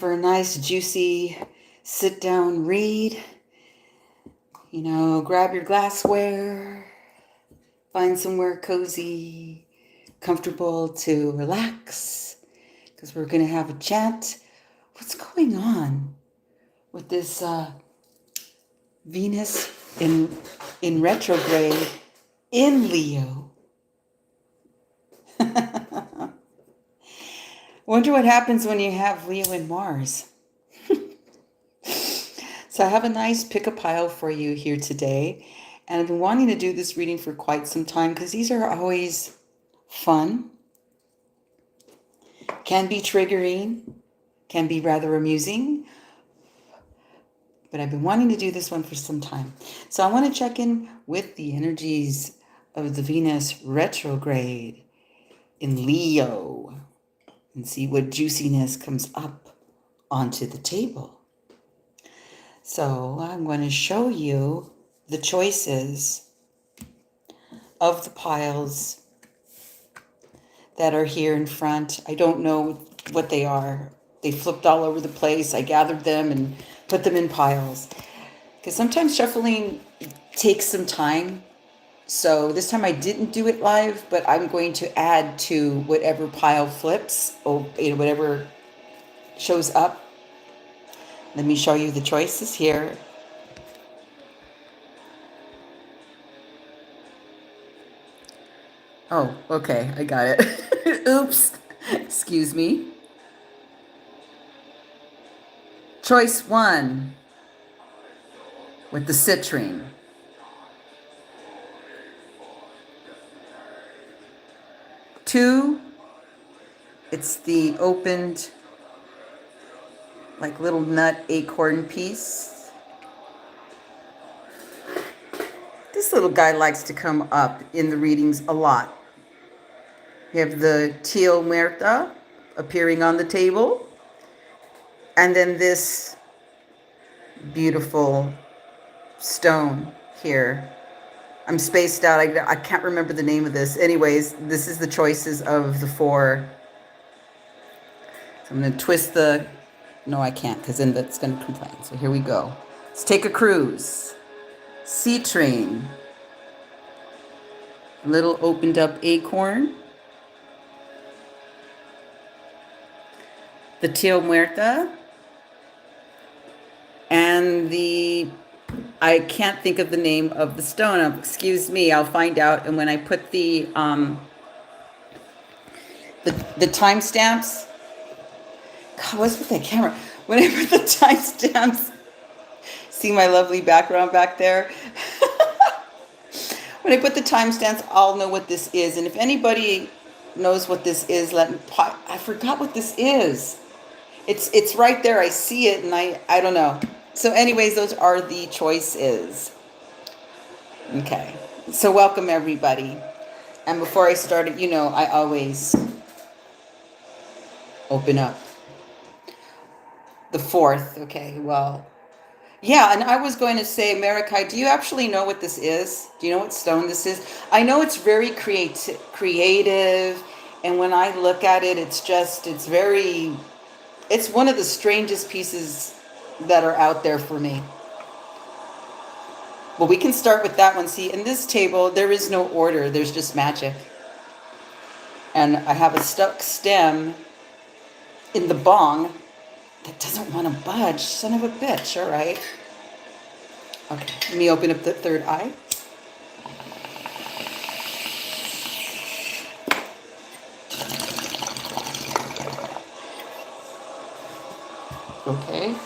For a nice, juicy sit down read. Grab your glassware, find somewhere cozy, comfortable to relax, because we're going to have a chat. What's going on with this Venus in retrograde in Leo? Wonder what happens when you have Leo and Mars. So I have a nice pick-a-pile for you here today. And I've been wanting to do this reading for quite some time because these are always fun, can be triggering, can be rather amusing. But I've been wanting to do this one for some time. So I want to check in with the energies of the Venus retrograde in Leo and see what juiciness comes up onto the table. So I'm going to show you the choices of the piles that are here in front. I don't know what they are. They flipped all over the place. I gathered them and put them in piles. Because sometimes shuffling takes some time. So this time I didn't do it live, but I'm going to add to whatever pile flips or whatever shows up. Let me show you the choices here. Oh, okay, I got it. Oops, excuse me. Choice 1 with the citrine. Two, it's the opened, like little nut acorn piece. This little guy likes to come up in the readings a lot. You have the Teal Muerta appearing on the table. And then this beautiful stone here. I'm spaced out. I can't remember the name of this. Anyways, this is the choices of the 4. So I'm going to twist the... No, I can't, because then that's going to complain. So here we go. Let's take a cruise. Citrine. Little opened up acorn. The Teal Muerta. And I can't think of the name of the stone. Excuse me, I'll find out. And when I put the timestamps, God, what's with that camera? When I put the timestamps, see my lovely background back there? When I put the timestamps, I'll know what this is. And if anybody knows what this is, I forgot what this is. It's right there. I see it, and I don't know. So anyways, those are the choices. Okay. So welcome, everybody. And before I started, I always open up. The 4th. Okay, well. Yeah, and I was going to say, Marikai, do you actually know what this is? Do you know what stone this is? I know it's very creative. And when I look at it, it's one of the strangest pieces that are out there for me. Well, we can start with that one. See, in this table, there is no order. There's just magic. And I have a stuck stem in the bong that doesn't want to budge. Son of a bitch. All right. Okay, let me open up the 3rd eye. Okay.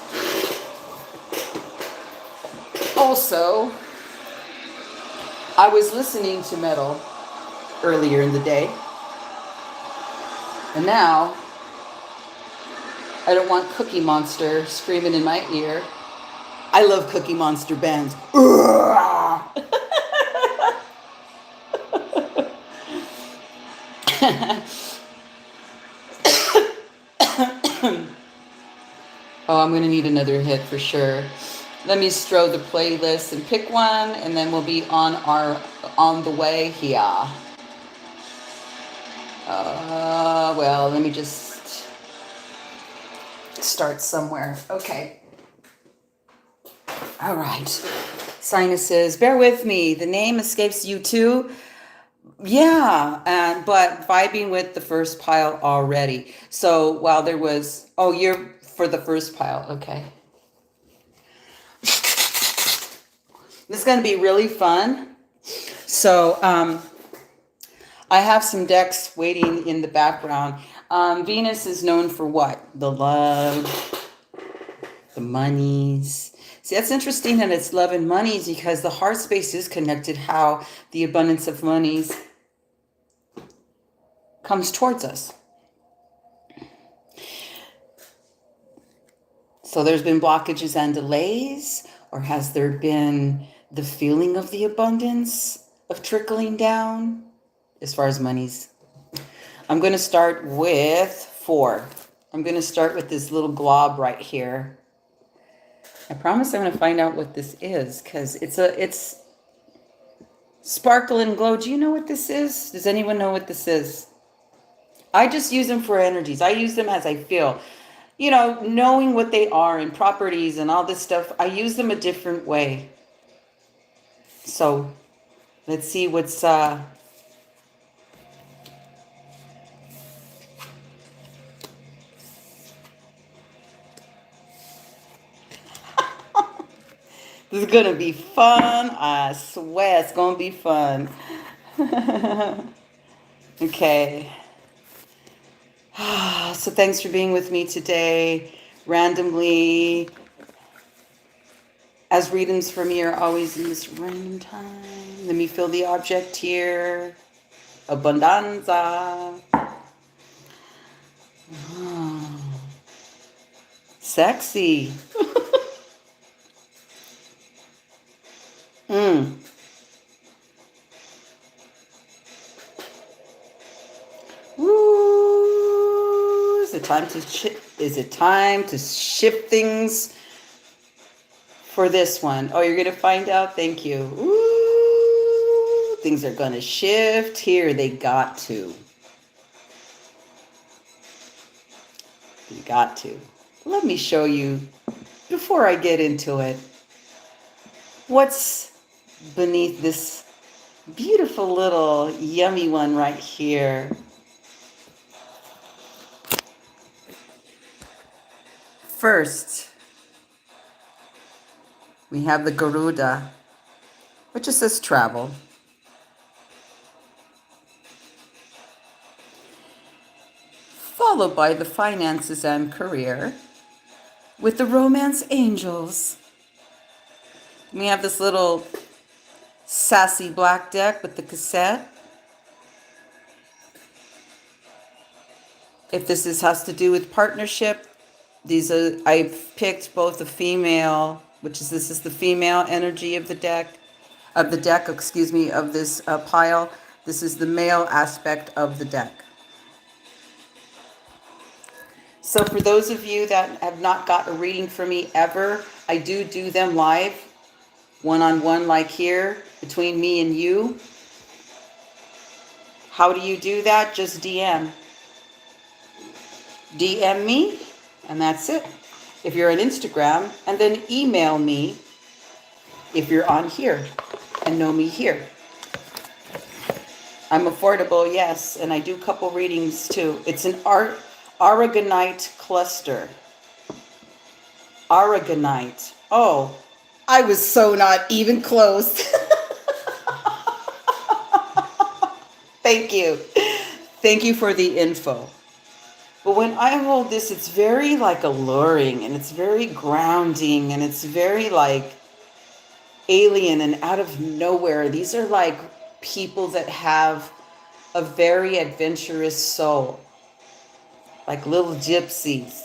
Also, I was listening to metal earlier in the day, and now I don't want Cookie Monster screaming in my ear. I love Cookie Monster bands. Oh, I'm going to need another hit for sure. Let me stroll the playlist and pick one, and then we'll be on the way here. Well, let me just start somewhere. Okay. All right. Sinuses, bear with me. The name escapes you too. Yeah, but vibing with the first pile already. So while there was, oh, you're for the first pile. Okay. This is going to be really fun. So I have some decks waiting in the background. Venus is known for what? The love, the monies. See, that's interesting that it's love and monies because the heart space is connected how the abundance of monies comes towards us. So there's been blockages and delays, or has there been the feeling of the abundance of trickling down as far as monies? I'm going to start with 4. I'm going to start with this little glob right here. I promise I'm going to find out what this is because it's sparkle and glow. Do you know what this is? Does anyone know what this is? I just use them for energies. I use them as I feel. You know, knowing what they are and properties and all this stuff, I use them a different way. So let's see what's this is gonna be fun. I swear it's gonna be fun. Okay. So thanks for being with me today. Randomly, as readings for me are always in this random time. Let me fill the object here. Abundanza. Oh, sexy. Woo! Is it time to shift things for this one? Oh, you're gonna find out. Thank you. Woo! Things are gonna shift here. They got to. You got to. Let me show you before I get into it. What's beneath this beautiful little yummy one right here? First, we have the Garuda, which just says travel. Followed by the finances and career with the romance angels. We have this little sassy black deck with the cassette. If this has to do with partnership, I've picked both the female, this is the female energy of the deck, of this pile. This is the male aspect of the deck. So for those of you that have not got a reading from me ever, I do them live, one-on-one like here, between me and you. How do you do that? Just DM. DM me, and that's it. If you're on Instagram, and then email me if you're on here and know me here. I'm affordable, yes, and I do couple readings too. It's an Aragonite Cluster. Aragonite. Oh, I was so not even close. Thank you. Thank you for the info. But when I hold this, it's very like alluring and it's very grounding and it's very like alien and out of nowhere. These are like people that have a very adventurous soul, like little gypsies.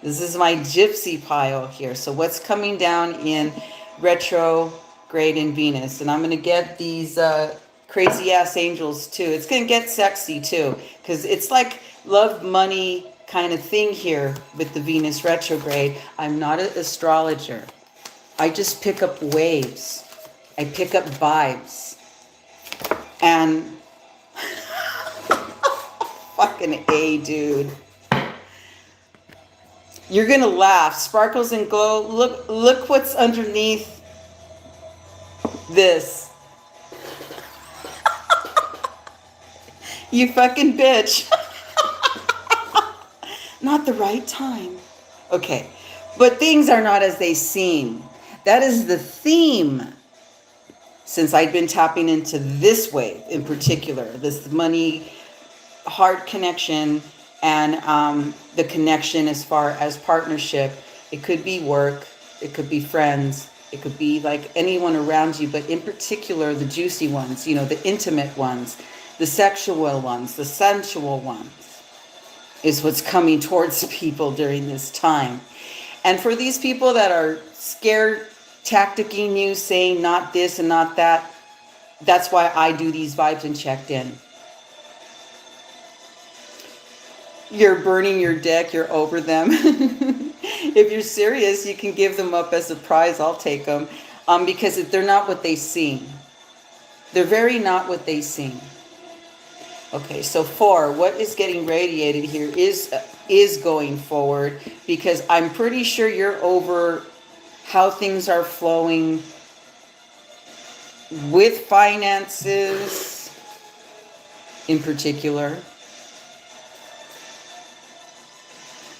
This is my gypsy pile here. So what's coming down in retrograde in Venus? And I'm going to get these crazy ass angels too. It's going to get sexy too, because it's like love money kind of thing here with the Venus retrograde. I'm not an astrologer. I just pick up waves. I pick up vibes. And fucking A, dude. You're gonna laugh. Sparkles and glow. Look what's underneath this. You fucking bitch. Not the right time. Okay. But things are not as they seem. That is the theme. Since I've been tapping into this wave in particular, this money, heart connection, and the connection as far as partnership. It could be work, it could be friends, it could be like anyone around you, but in particular the juicy ones, you know, the intimate ones, the sexual ones, the sensual ones is what's coming towards people during this time. And for these people that are scared tacticking you, saying not this and not that, that's why I do these vibes and checked in. You're burning your deck, you're over them. If you're serious, you can give them up as a prize. I'll take them. Because they're not what they seem. They're very not what they seem. Okay, so 4, what is getting radiated here is going forward, because I'm pretty sure you're over how things are flowing with finances in particular.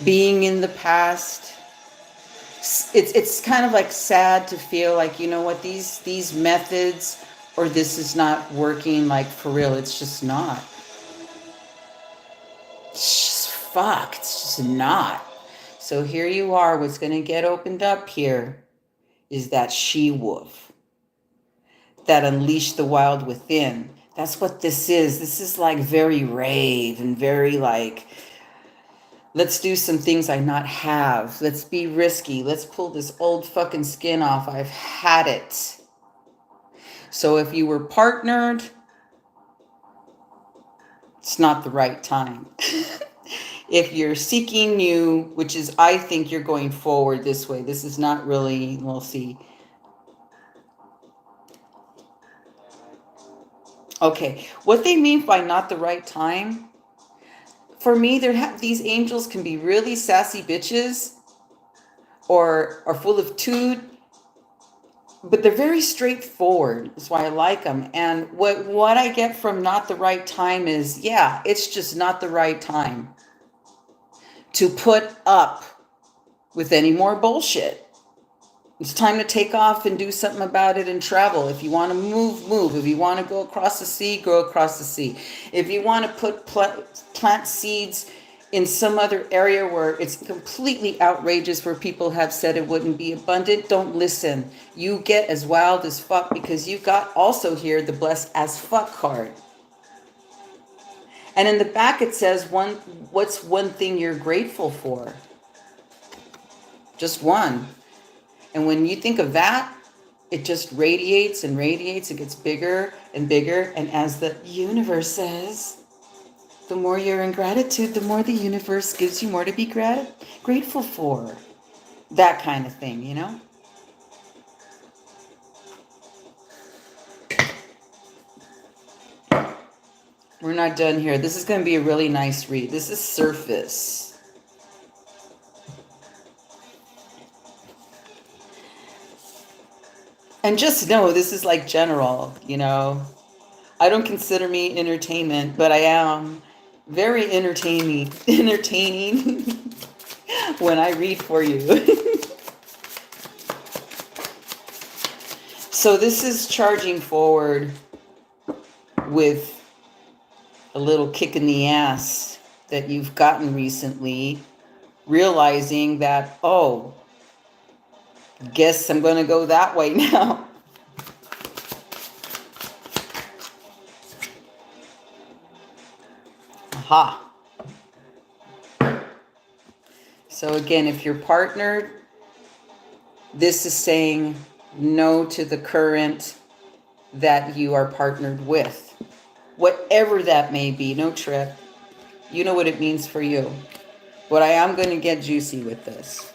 Being in the past, it's kind of like sad to feel like, you know what, these methods or this is not working, like for real. It's just not. It's just fuck. It's just not. So here you are. What's going to get opened up here is that she-wolf that unleashed the wild within. That's what this is. This is like very rave and very like, let's do some things I not have. Let's be risky. Let's pull this old fucking skin off. I've had it. So if you were partnered, it's not the right time. If you're seeking new, which is, I think you're going forward this way. This is not really, we'll see. Okay, what they mean by not the right time, for me, these angels can be really sassy bitches or are full of toot, but they're very straightforward. That's why I like them. And what I get from not the right time is, yeah, it's just not the right time to put up with any more bullshit. It's time to take off and do something about it and travel. If you want to move, move. If you want to go across the sea, go across the sea. If you want to put plant seeds in some other area where it's completely outrageous, where people have said it wouldn't be abundant, don't listen. You get as wild as fuck, because you got also here the blessed as fuck card. And in the back it says, what's one thing you're grateful for? Just one. And when you think of that, it just radiates and radiates. It gets bigger and bigger. And as the universe says, the more you're in gratitude, the more the universe gives you more to be grateful for. That kind of thing, you know? We're not done here. This is going to be a really nice read. This is surface. And just know, this is like general, you know. I don't consider me entertainment, but I am very entertaining when I read for you. So this is charging forward with a little kick in the ass that you've gotten recently, realizing that, oh, guess I'm going to go that way now. Aha. So again, if you're partnered, this is saying no to the current that you are partnered with. Whatever that may be, no trip. You know what it means for you. But I am going to get juicy with this.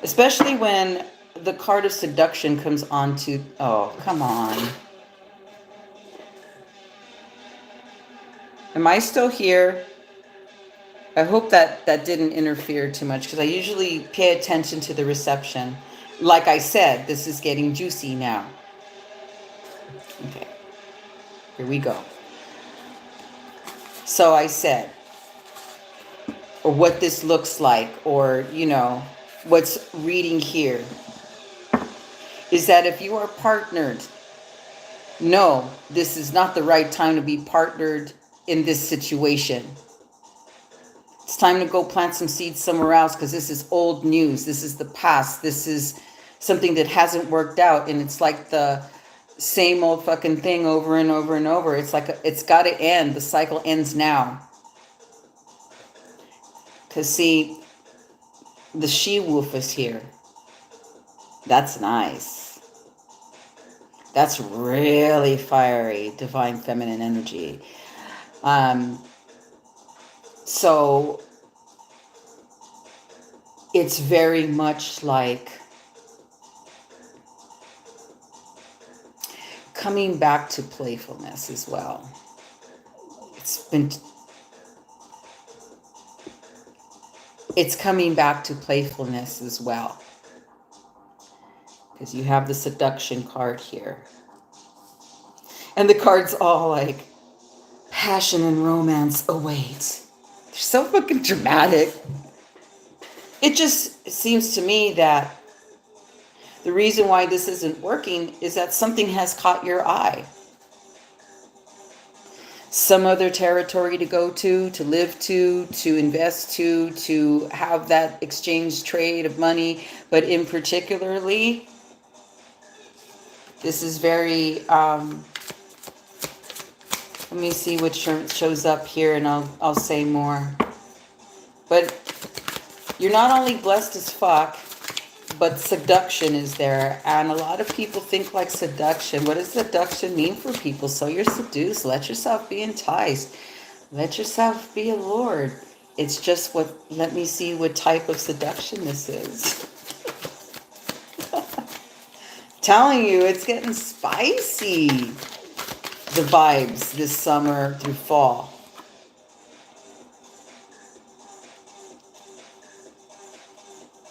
Especially when the card of seduction comes on to... Oh, come on. Am I still here? I hope that that didn't interfere too much, because I usually pay attention to the reception. Like I said, this is getting juicy now. Okay, here we go. So I said, or what this looks like, or, you know, what's reading here, is that if you are partnered, no, this is not the right time to be partnered in this situation. It's time to go plant some seeds somewhere else, because this is old news. This is the past. This is something that hasn't worked out, and it's like the same old fucking thing over and over and over. It's like it's got to end. The cycle ends now. Because see, the she-wolf is here. That's nice. That's really fiery, divine feminine energy. So it's very much like coming back to playfulness as well. It's coming back to playfulness as well, because you have the seduction card here, and the card's all like passion and romance await. They're so fucking dramatic. It just seems to me that the reason why this isn't working is that something has caught your eye. Some other territory to go to live to invest to have that exchange trade of money. But in particularly, this is very, let me see what shows up here, and I'll say more. But you're not only blessed as fuck, but seduction is there. And a lot of people think like seduction. What does seduction mean for people? So you're seduced. Let yourself be enticed. Let yourself be allured. It's just what, let me see what type of seduction this is. Telling you, it's getting spicy. The vibes this summer through fall.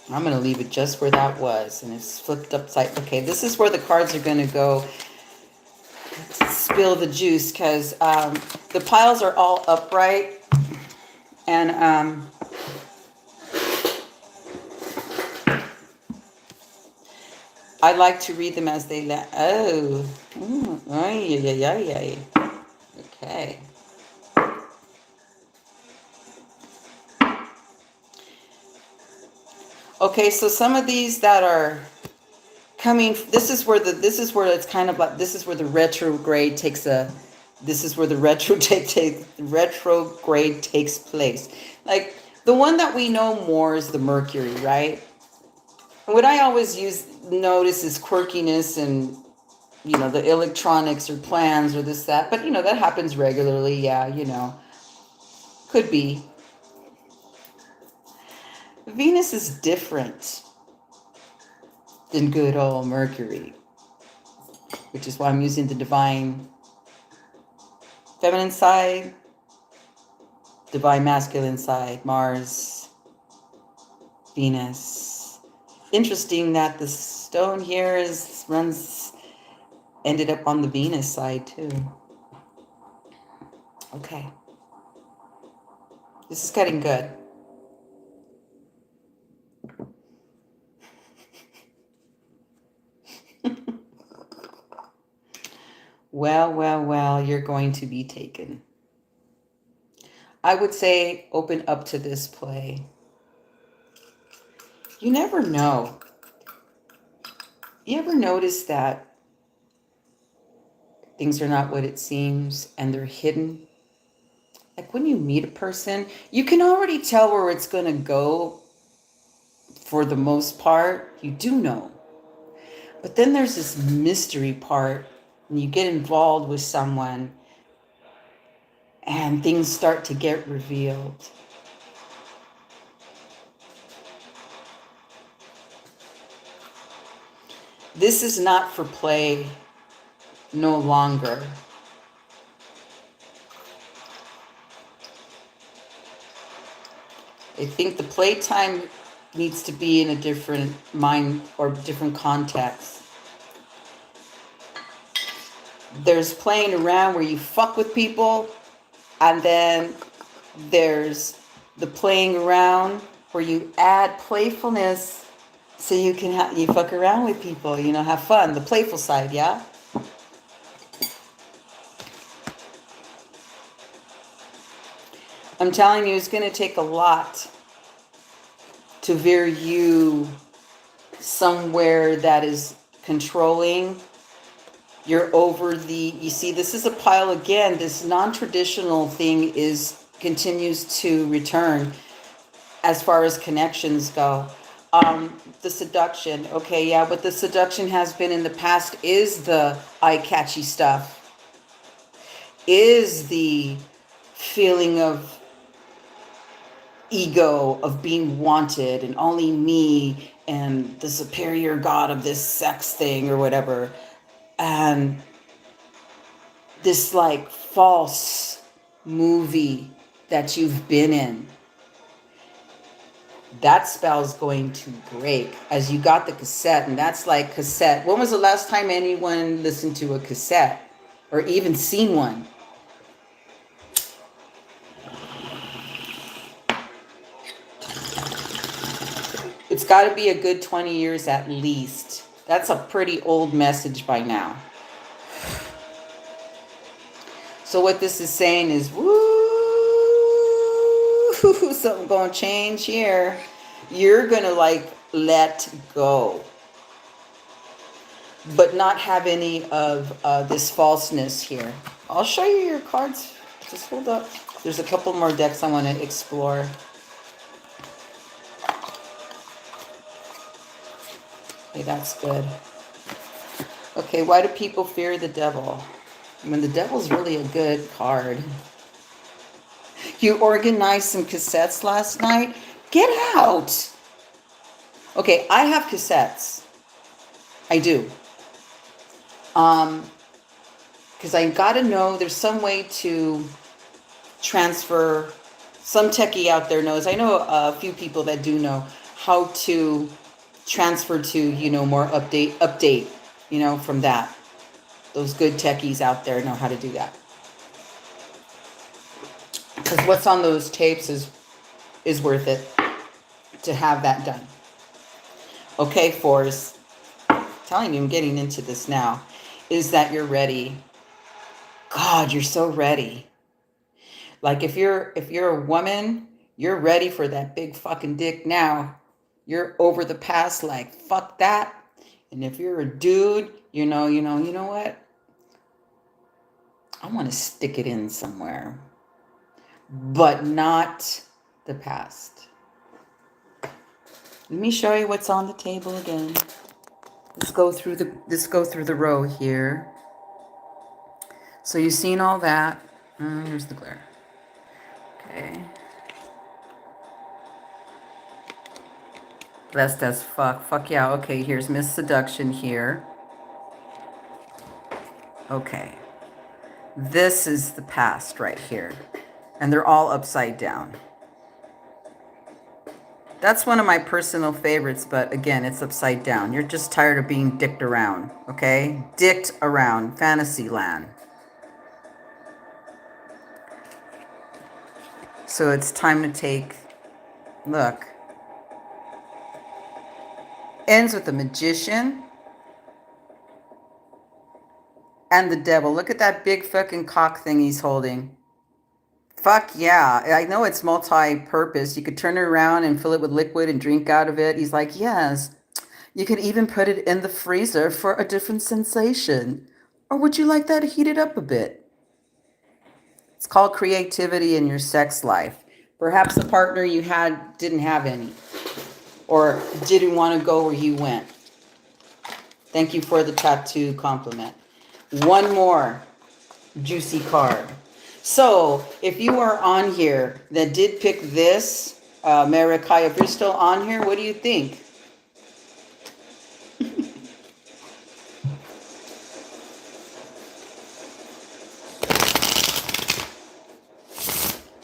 I'm going to leave it just where that was. And it's flipped upside. Okay, this is where the cards are going to go spill the juice, because the piles are all upright. And I like to read them as they land. Oh. Okay. Okay, so some of these that are coming, this is where it's kind of like, this is where the retrograde takes retrograde takes place. Like, the one that we know more is the Mercury, right? What I always notice is quirkiness and, you know, the electronics or plans or this, that. But, you know, that happens regularly. Yeah, you know. Could be. Venus is different than good old Mercury, which is why I'm using the divine feminine side, divine masculine side, Mars, Venus. Interesting that the stone here ended up on the Venus side too. Okay. This is getting good. Well, you're going to be taken. I would say open up to this play. You never know. You ever notice that things are not what it seems and they're hidden? Like when you meet a person, you can already tell where it's going to go for the most part. You do know. But then there's this mystery part when you get involved with someone and things start to get revealed. This is not for play no longer. I think the playtime needs to be in a different mind or different context. There's playing around where you fuck with people, and then there's the playing around where you add playfulness so you can you fuck around with people, you know, have fun. The playful side, yeah? I'm telling you, it's going to take a lot to veer you somewhere that is controlling. You're over the, you see, this is a pile again. This non-traditional thing continues to return as far as connections go. The seduction, okay, yeah, but the seduction has been in the past is the eye-catchy stuff, is the feeling of ego, of being wanted, and only me, and the superior god of this sex thing or whatever. And this like false movie that you've been in, that spell's going to break as you got the cassette. And that's like cassette. When was the last time anyone listened to a cassette or even seen one? It's got to be a good 20 years at least. That's a pretty old message by now. So what this is saying is, woo, something going to change here. You're going to like let go, but not have any of this falseness here. I'll show you your cards. Just hold up. There's a couple more decks I want to explore. Okay, that's good. Okay, why do people fear the devil? I mean, the devil's really a good card. You organized some cassettes last night? Get out! Okay, I have cassettes. I do. Because I gotta know there's some way to transfer. Some techie out there knows. I know a few people that do know how to transfer to, you know, more update, you know, from that. Those good techies out there know how to do that. Because what's on those tapes is worth it to have that done. Okay, Force. Telling you I'm getting into this now. Is that you're ready. God, you're so ready. Like if you're a woman, you're ready for that big fucking dick now. You're over the past, like, fuck that. And if you're a dude, you know what? I want to stick it in somewhere. But not the past. Let me show you what's on the table again. Let's go through the row here. So you've seen all that. Here's the glare. Okay. Blessed as fuck. Fuck yeah. Okay, here's Miss Seduction here. Okay. This is the past right here. And they're all upside down. That's one of my personal favorites, but again, it's upside down. You're just tired of being dicked around, okay? Dicked around, fantasy land. So it's time to take, look. Ends with the Magician and the Devil. Look at that big fucking cock thing he's holding. Fuck yeah. I know it's multi-purpose. You could turn it around and fill it with liquid and drink out of it. He's like, yes. You could even put it in the freezer for a different sensation. Or would you like that to heat it up a bit? It's called creativity in your sex life. Perhaps the partner you had didn't have any. Or didn't want to go where you went. Thank you for the tattoo compliment. One more juicy card. So, if you are on here that did pick this, Marikaya, if you're still on here, what do you think?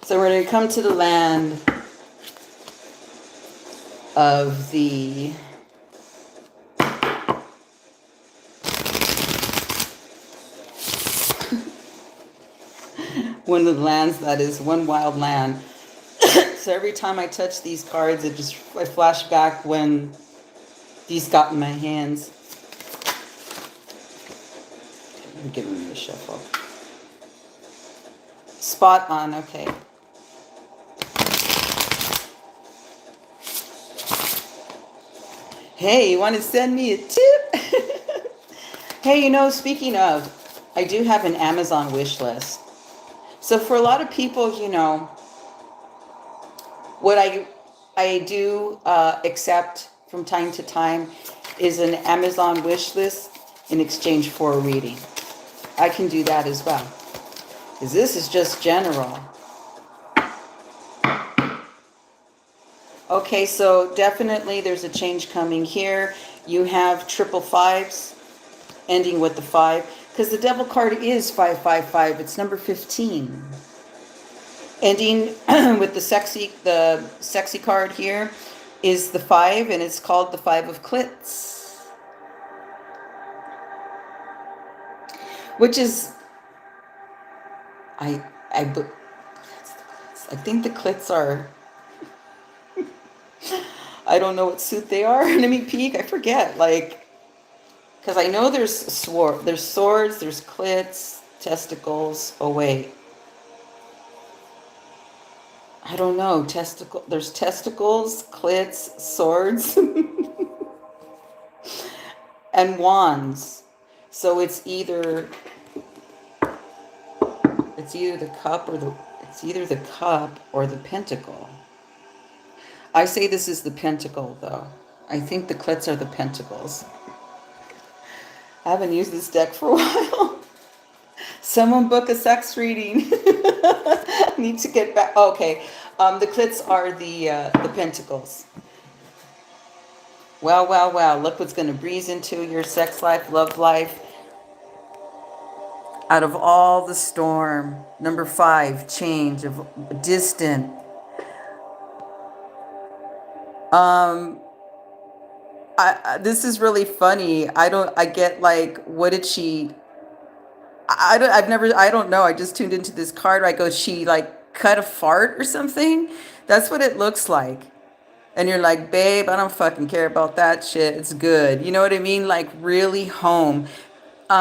So we're going to come to the land of the one of the lands that is one wild land. So every time I touch these cards, I flash back when these got in my hands. I'm giving me a shuffle. Spot on, okay. Hey, you want to send me a tip? Hey, you know, speaking of, I do have an Amazon wish list. So for a lot of people, you know, what I do accept from time to time is an Amazon wish list in exchange for a reading. I can do that as well, because this is just general. Okay, so definitely there's a change coming here. You have triple fives ending with the 5, because the devil card is 555. It's number 15. Ending with the sexy card here is the 5, and it's called the 5 of Clits, which is I think the clits are, I don't know what suit they are. Let me peek. I forget. Like, because I know there's swords, there's clits, testicles. Oh wait, I don't know. There's testicles, clits, swords, and wands. So it's either the cup or the pentacle. I say this is the pentacle, though. I think the clits are the pentacles. I haven't used this deck for a while. Someone book a sex reading. Need to get back. Okay, the clits are the pentacles. Wow, wow, wow. Look what's going to breeze into your sex life, love life. Out of all the storm. Number 5, change of distant. This is really funny. I get like, what did she, I don't know. I just tuned into this card. I go, she like cut a fart or something. That's what it looks like. And you're like, babe, I don't fucking care about that shit. It's good. You know what I mean? Like really home.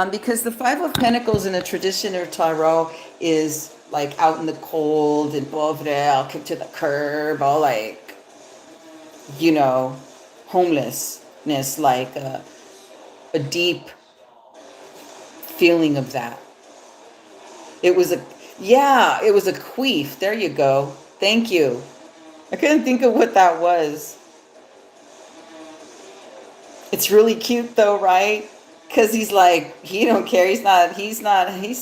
Because the 5 of Pentacles in a traditional tarot is like out in the cold and blah, blah, I'll kick to the curb, all like, you know, homelessness, like a deep feeling of that. It was a queef. There you go. Thank you. I couldn't think of what that was. It's really cute though, right? Because he's like, he don't care. He's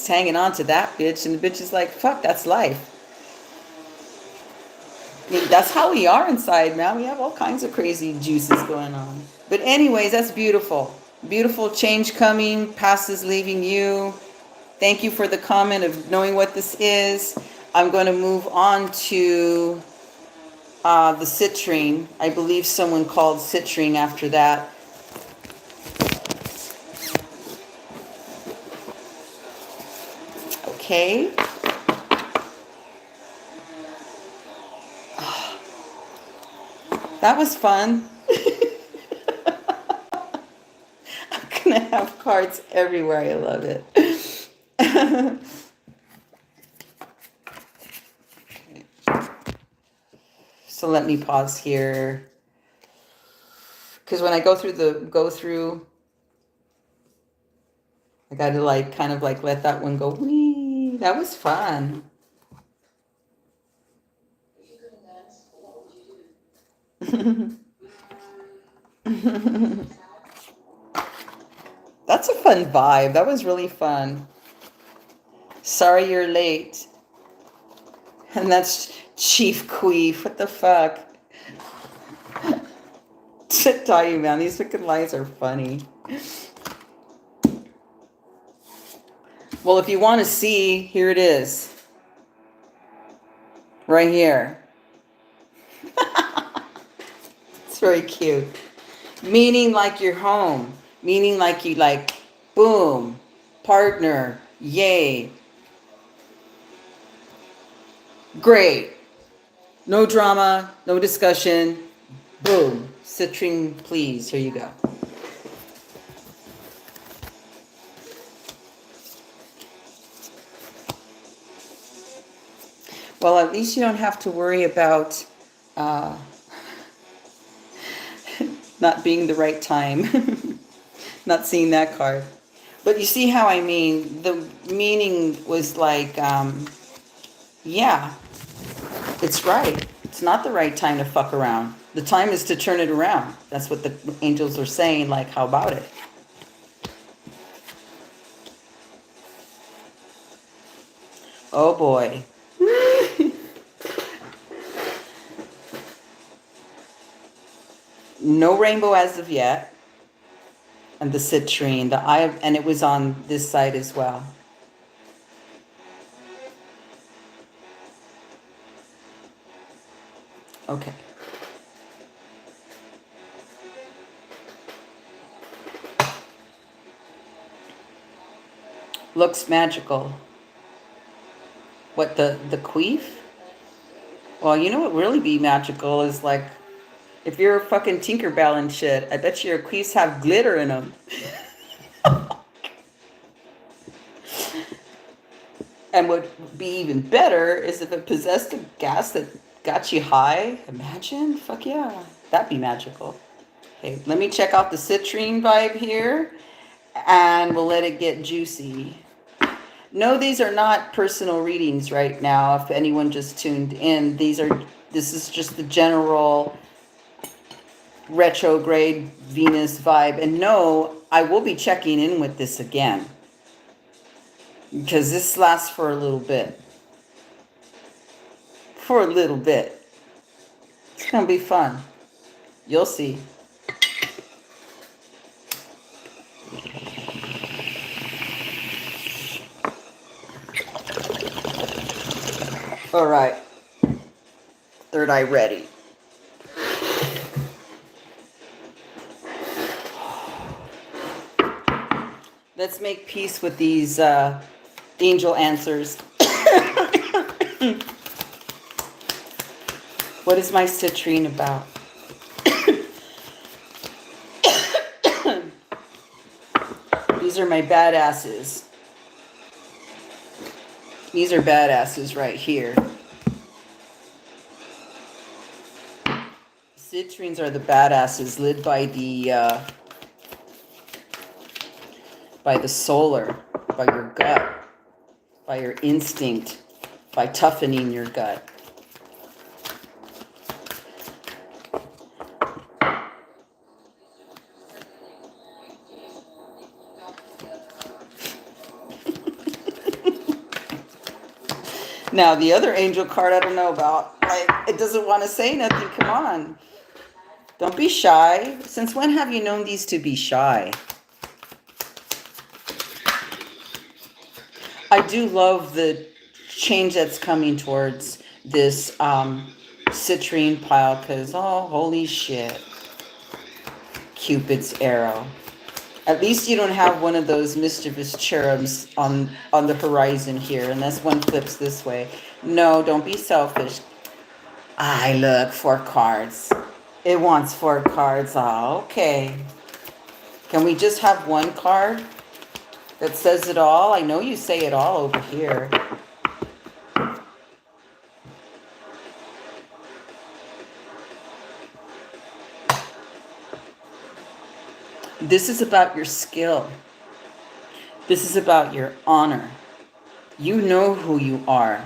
hanging on to that bitch. And the bitch is like, fuck, that's life. I mean, that's how we are inside, man. We have all kinds of crazy juices going on. But anyways, that's beautiful. Beautiful change coming. Past is leaving you. Thank you for the comment of knowing what this is. I'm going to move on to the citrine. I believe someone called citrine after that. Okay. That was fun. I'm going to have cards everywhere. I love it. So let me pause here. Because when I go through, I got to like kind of like let that one go. Wee. That was fun. That's a fun vibe. That was really fun. Sorry you're late. And that's Chief Queef. What the fuck? To tell you, man, these freaking lies are funny. Well, if you want to see, here it is. Right here. It's very cute. Meaning like you're home. Meaning like you like, boom, partner, yay. Great. No drama, no discussion. Boom. Citrine, please. Here you go. Well, at least you don't have to worry about not being the right time. Not seeing that card. But you see how I mean? The meaning was like, yeah, it's right. It's not the right time to fuck around. The time is to turn it around. That's what the angels are saying, like, how about it? Oh boy. No rainbow as of yet. And the citrine, the eye, and it was on this side as well. Okay. Looks magical. What, the queef? Well, you know what really be magical is like, if you're a fucking Tinkerbell and shit, I bet your queefs have glitter in them. And what would be even better is if it possessed a gas that got you high. Imagine? Fuck yeah. That'd be magical. Okay, let me check out the citrine vibe here. And we'll let it get juicy. No, these are not personal readings right now. If anyone just tuned in, this is just the general retrograde Venus vibe. And no, I will be checking in with this again, because this lasts for a little bit. For a little bit. It's going to be fun. You'll see. All right. Third eye ready. Let's make peace with these angel answers. What is my citrine about? These are my badasses. These are badasses right here. Citrines are the badasses led by the solar, by your gut, by your instinct, by toughening your gut. Now, the other angel card I don't know about. Like, it doesn't want to say nothing. Come on. Don't be shy. Since when have you known these to be shy? I do love the change that's coming towards this citrine pile, because, oh, holy shit. Cupid's arrow. At least you don't have one of those mischievous cherubs on the horizon here, unless one flips this way. No, don't be selfish. I look, 4 cards. It wants 4 cards. Oh, okay. Can we just have one card that says it all? I know you say it all over here. This is about your skill. This is about your honor. You know who you are.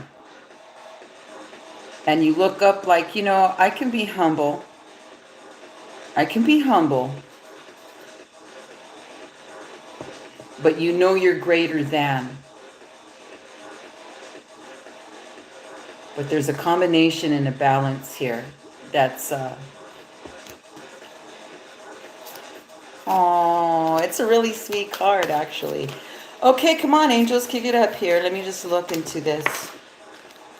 And you look up like, you know, I can be humble. I can be humble. But you know you're greater than. But there's a combination and a balance here that's... Oh, it's a really sweet card, actually. Okay, come on, angels, kick it up here. Let me just look into this.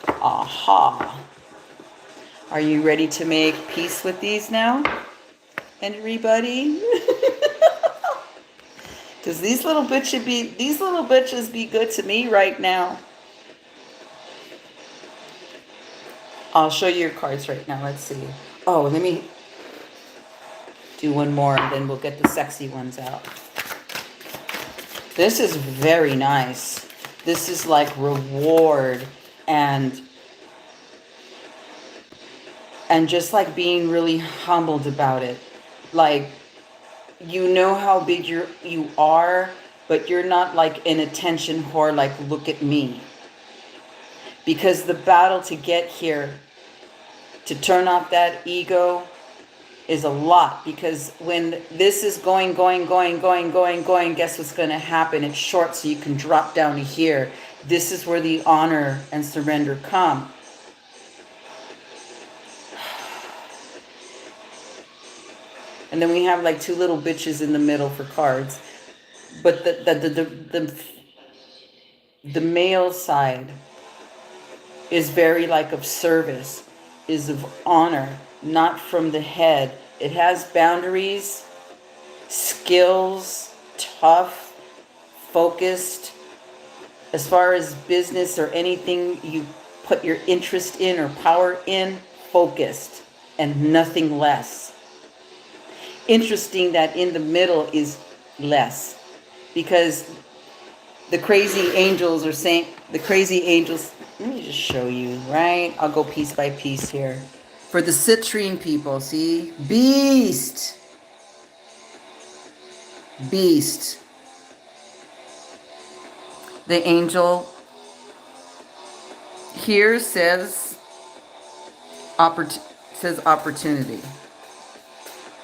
Aha. Are you ready to make peace with these now? everybody. Because these little bitches be good to me right now. I'll show you your cards right now. Let's see. Oh, let me do one more and then we'll get the sexy ones out. This is very nice. This is like reward and just like being really humbled about it. Like, you know how big you are, but you're not like an attention whore, like, look at me. Because the battle to get here, to turn off that ego, is a lot. Because when this is going, guess what's going to happen? It's short, so you can drop down to here. This is where the honor and surrender come. And then we have like two little bitches in the middle for cards. But the male side is very like of service, is of honor, not from the head. It has boundaries, skills, tough, focused. As far as business or anything you put your interest in or power in, focused and nothing less. Interesting that in the middle is less, because the crazy angels are saying, let me just show you, right? I'll go piece by piece here. For the citrine people, see? Beast. The angel here says opportunity.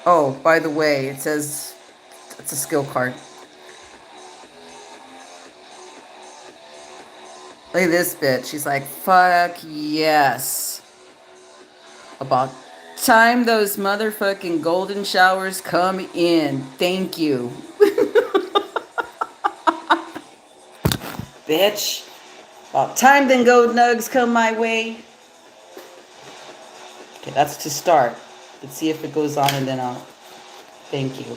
Oh, by the way, it says it's a skill card. Look at this bitch. She's like, fuck yes. About time those motherfucking golden showers come in. Thank you. Bitch. About time them gold nugs come my way. Okay, that's to start. Let's see if it goes on and then I'll... Thank you.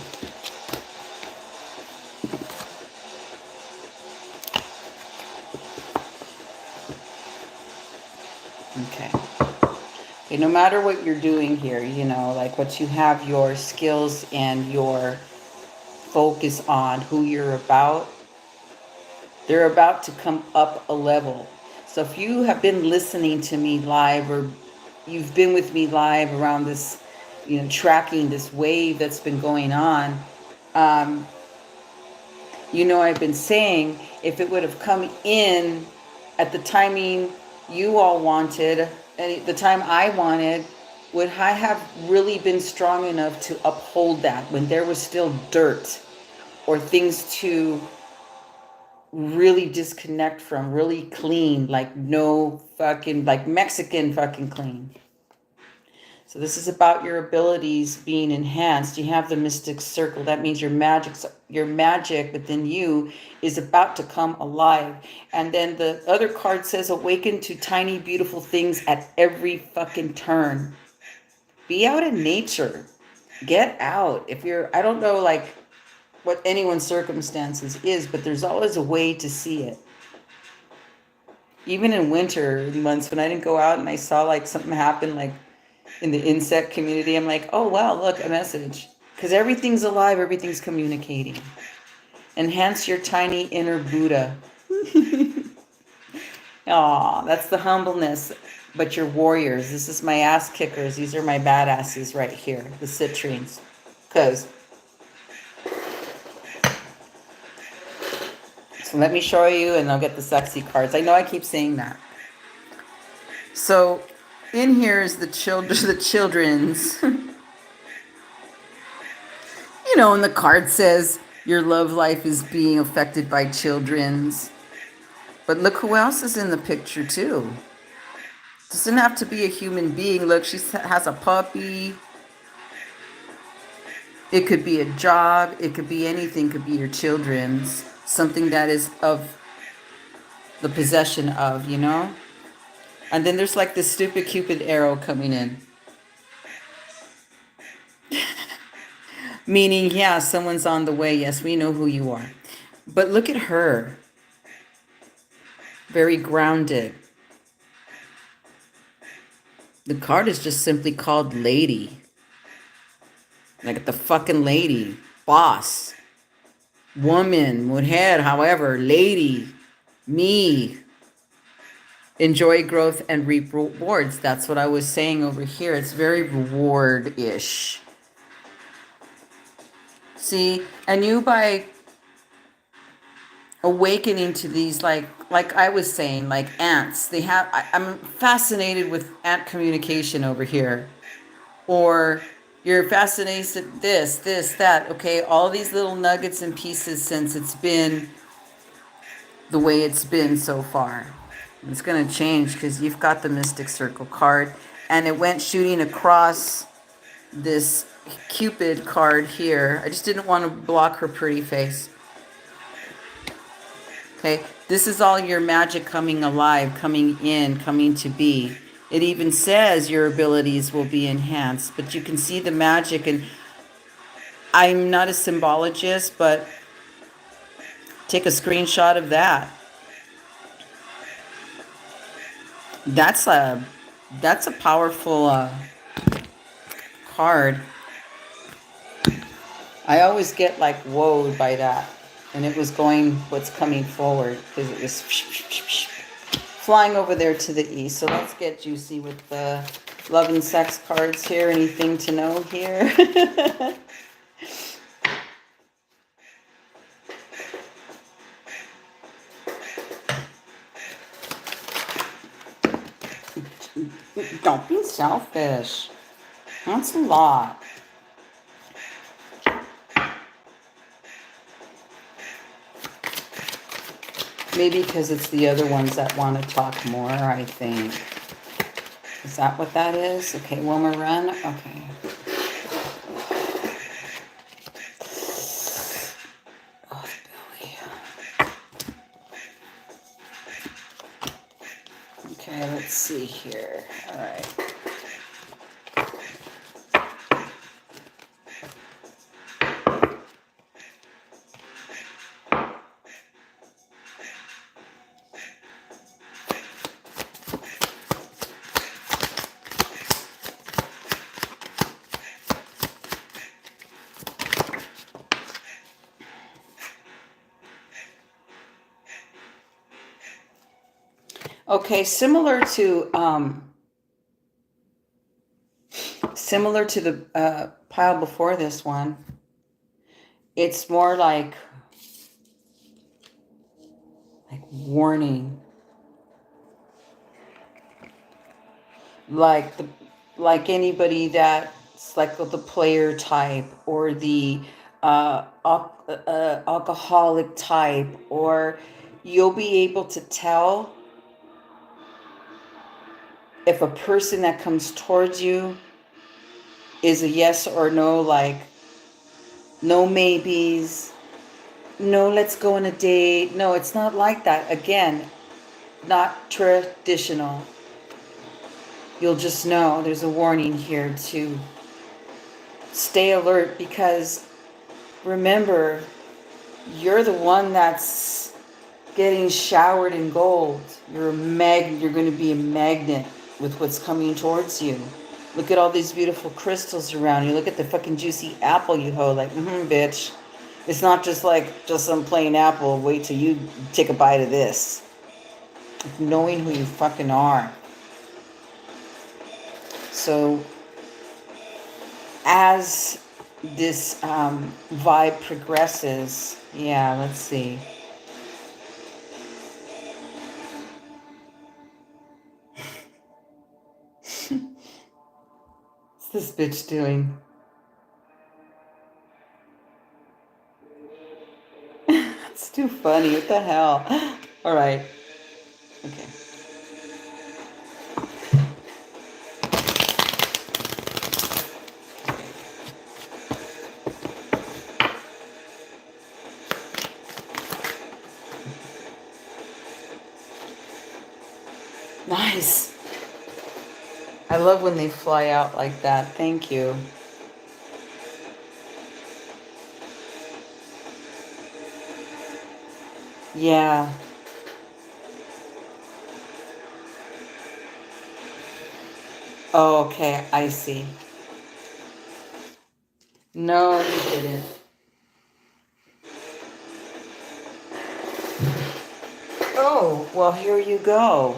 Okay, no matter what you're doing here, you know, like what you have your skills and your focus on, who you're about, they're about to come up a level. So if you have been listening to me live, or you've been with me live around this, you know, tracking this wave that's been going on, you know, I've been saying if it would have come in at the timing you all wanted, and the time I wanted, would I have really been strong enough to uphold that when there was still dirt or things to really disconnect from, really clean, like no fucking, like Mexican fucking clean. So this is about your abilities being enhanced. You have the mystic circle. That means your magic within you is about to come alive. And then the other card says awaken to tiny, beautiful things at every fucking turn. Be out in nature. Get out. If you're, I don't know like what anyone's circumstances is, but there's always a way to see it. Even in winter months when I didn't go out and I saw like something happen, like in the insect community, I'm like, oh wow, look, a message. Because everything's alive, everything's communicating. Enhance your tiny inner Buddha. Aw, that's the humbleness. But you're warriors. This is my ass kickers. These are my badasses right here, the citrines. Because, so let me show you and I'll get the sexy cards. I know I keep saying that. So in here is the children's. You know, and the card says your love life is being affected by children's. But look who else is in the picture too. Doesn't have to be a human being. Look, she has a puppy. It could be a job. It could be anything. It could be your children's. Something that is of the possession of, you know? And then there's like this stupid Cupid arrow coming in. Meaning, yeah, someone's on the way. Yes, we know who you are. But look at her. Very grounded. The card is just simply called Lady. Like the fucking lady. Boss. Woman. Mujer. However. Lady. Me. Enjoy growth and reap rewards. That's what I was saying over here. It's very reward-ish. See, and you by awakening to these, like I was saying, like ants. They have. I'm fascinated with ant communication over here. Or you're fascinated this, that. Okay, all these little nuggets and pieces since it's been the way it's been so far. It's going to change because you've got the Mystic Circle card, and it went shooting across this Cupid card here. I just didn't want to block her pretty face. Okay, this is all your magic coming alive, coming in, coming to be. It even says your abilities will be enhanced, but you can see the magic. And I'm not a symbologist, but take a screenshot of that. That's a powerful card. I always get like wowed by that. And it was going what's coming forward because it was flying over there to the east. So let's get juicy with the love and sex cards here. Anything to know here? Don't be selfish. That's a lot. Maybe because it's the other ones that want to talk more, I think. Is that what that is? Okay, one more run. Okay. Oh, belly. Okay, let's see here. All right. Okay, similar to the pile before this one, it's more like warning, like anybody that's like the player type or the alcoholic type, or you'll be able to tell if a person that comes towards you is a yes or no, like no maybes, no let's go on a date. No, it's not like that. Again, not traditional. You'll just know there's a warning here to stay alert, because remember, you're the one that's getting showered in gold. You're going to be a magnet with what's coming towards you. Look at all these beautiful crystals around you. Look at the fucking juicy apple you hold. Like, bitch. It's not just some plain apple. Wait till you take a bite of this. Knowing who you fucking are. So, as this vibe progresses, yeah, let's see. What's this bitch doing? It's too funny. What the hell? All right. Okay. Nice. I love when they fly out like that. Thank you. Yeah. Oh, okay, I see. No, you didn't. Oh, well, here you go.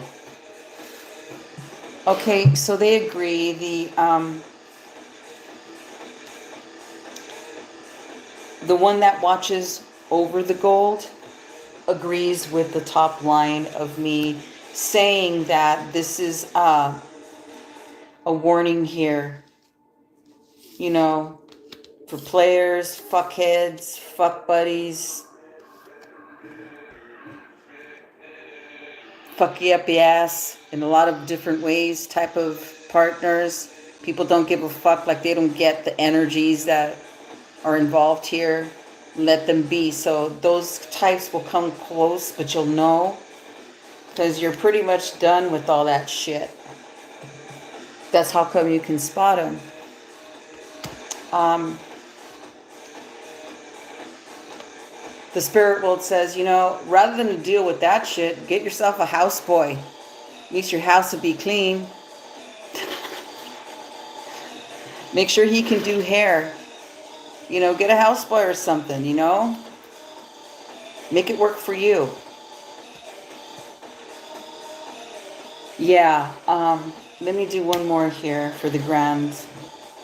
Okay, so they agree. The one that watches over the gold agrees with the top line of me saying that this is a warning here, you know, for players, fuckheads, fuck buddies, fuck you up the ass in a lot of different ways type of partners. People don't give a fuck, like they don't get the energies that are involved here. Let them be. So those types will come close, but you'll know because you're pretty much done with all that shit. That's how come you can spot them. The spirit world says, you know, rather than to deal with that shit, get yourself a houseboy. At least your house will be clean. Make sure he can do hair. You know, get a houseboy or something, you know? Make it work for you. Yeah, let me do one more here for the grand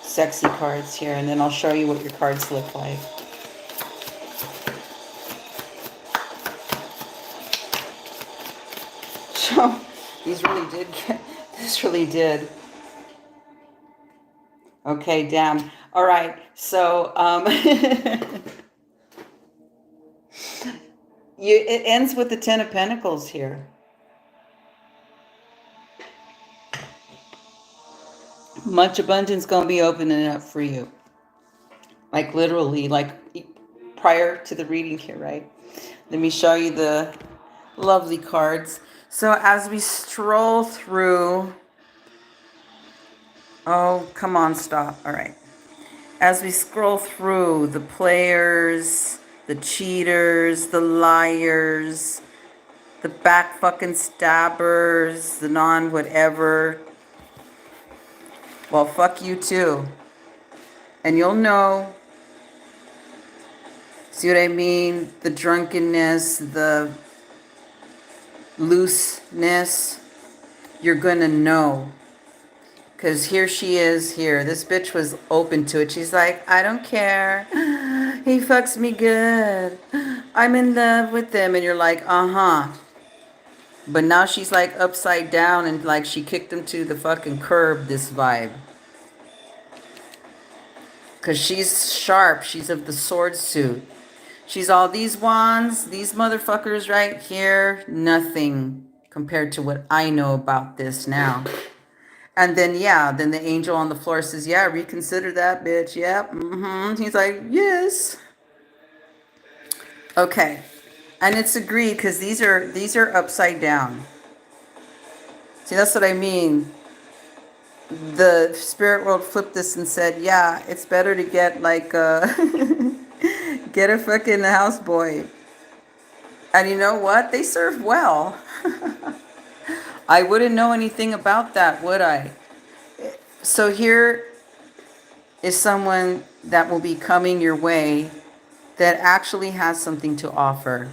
sexy cards here, and then I'll show you what your cards look like. So, these really did get, this really did. Okay, damn. All right, so, it ends with the Ten of Pentacles here. Much abundance gonna be opening up for you. Like literally, like prior to the reading here, right? Let me show you the lovely cards. So as we stroll through, oh, come on, stop. All right. As we scroll through the players, the cheaters, the liars, the back fucking stabbers, the non-whatever, well, fuck you too. And you'll know, see what I mean? The drunkenness, the looseness, you're gonna know. Because here she is here. This bitch was open to it. She's like, I don't care. He fucks me good. I'm in love with him. And you're like, uh-huh. But now she's like upside down and like she kicked him to the fucking curb, this vibe. Because she's sharp. She's of the sword suit. She's all these wands, these motherfuckers right here. Nothing compared to what I know about this now. And then, yeah, then the angel on the floor says, yeah, reconsider that, bitch. Yep. Mm-hmm. He's like, yes. Okay. And it's agreed because these are upside down. See, that's what I mean. The spirit world flipped this and said, yeah, it's better to get like get a fucking houseboy. And you know what? They serve well. I wouldn't know anything about that, would I? So here is someone that will be coming your way that actually has something to offer.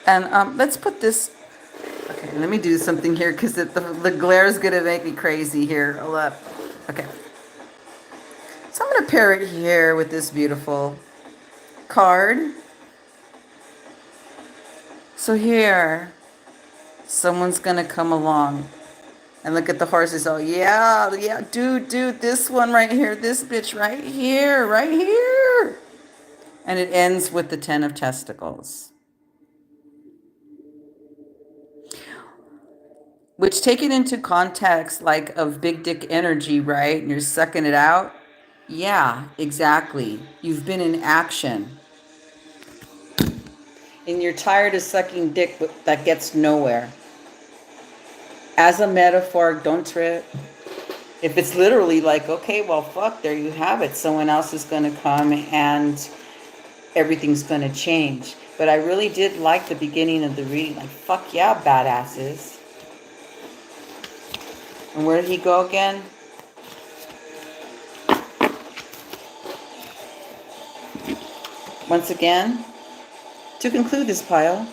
And let's put this, okay, let me do something here because the glare is going to make me crazy here. Hold up. Okay. So I'm going to pair it here with this beautiful card. So here, someone's going to come along. And look at the horses. Oh, yeah, yeah, dude, this one right here, this bitch right here, right here. And it ends with the 10 of testicles. Which, taken into context, like, of big dick energy, right? And you're sucking it out. Yeah, exactly. You've been in action. And you're tired of sucking dick that gets nowhere. As a metaphor, don't trip. If it's literally like, okay, well, fuck, there you have it. Someone else is going to come and everything's going to change. But I really did like the beginning of the reading. Like, fuck yeah, badasses. And where did he go again? Once again, to conclude this pile,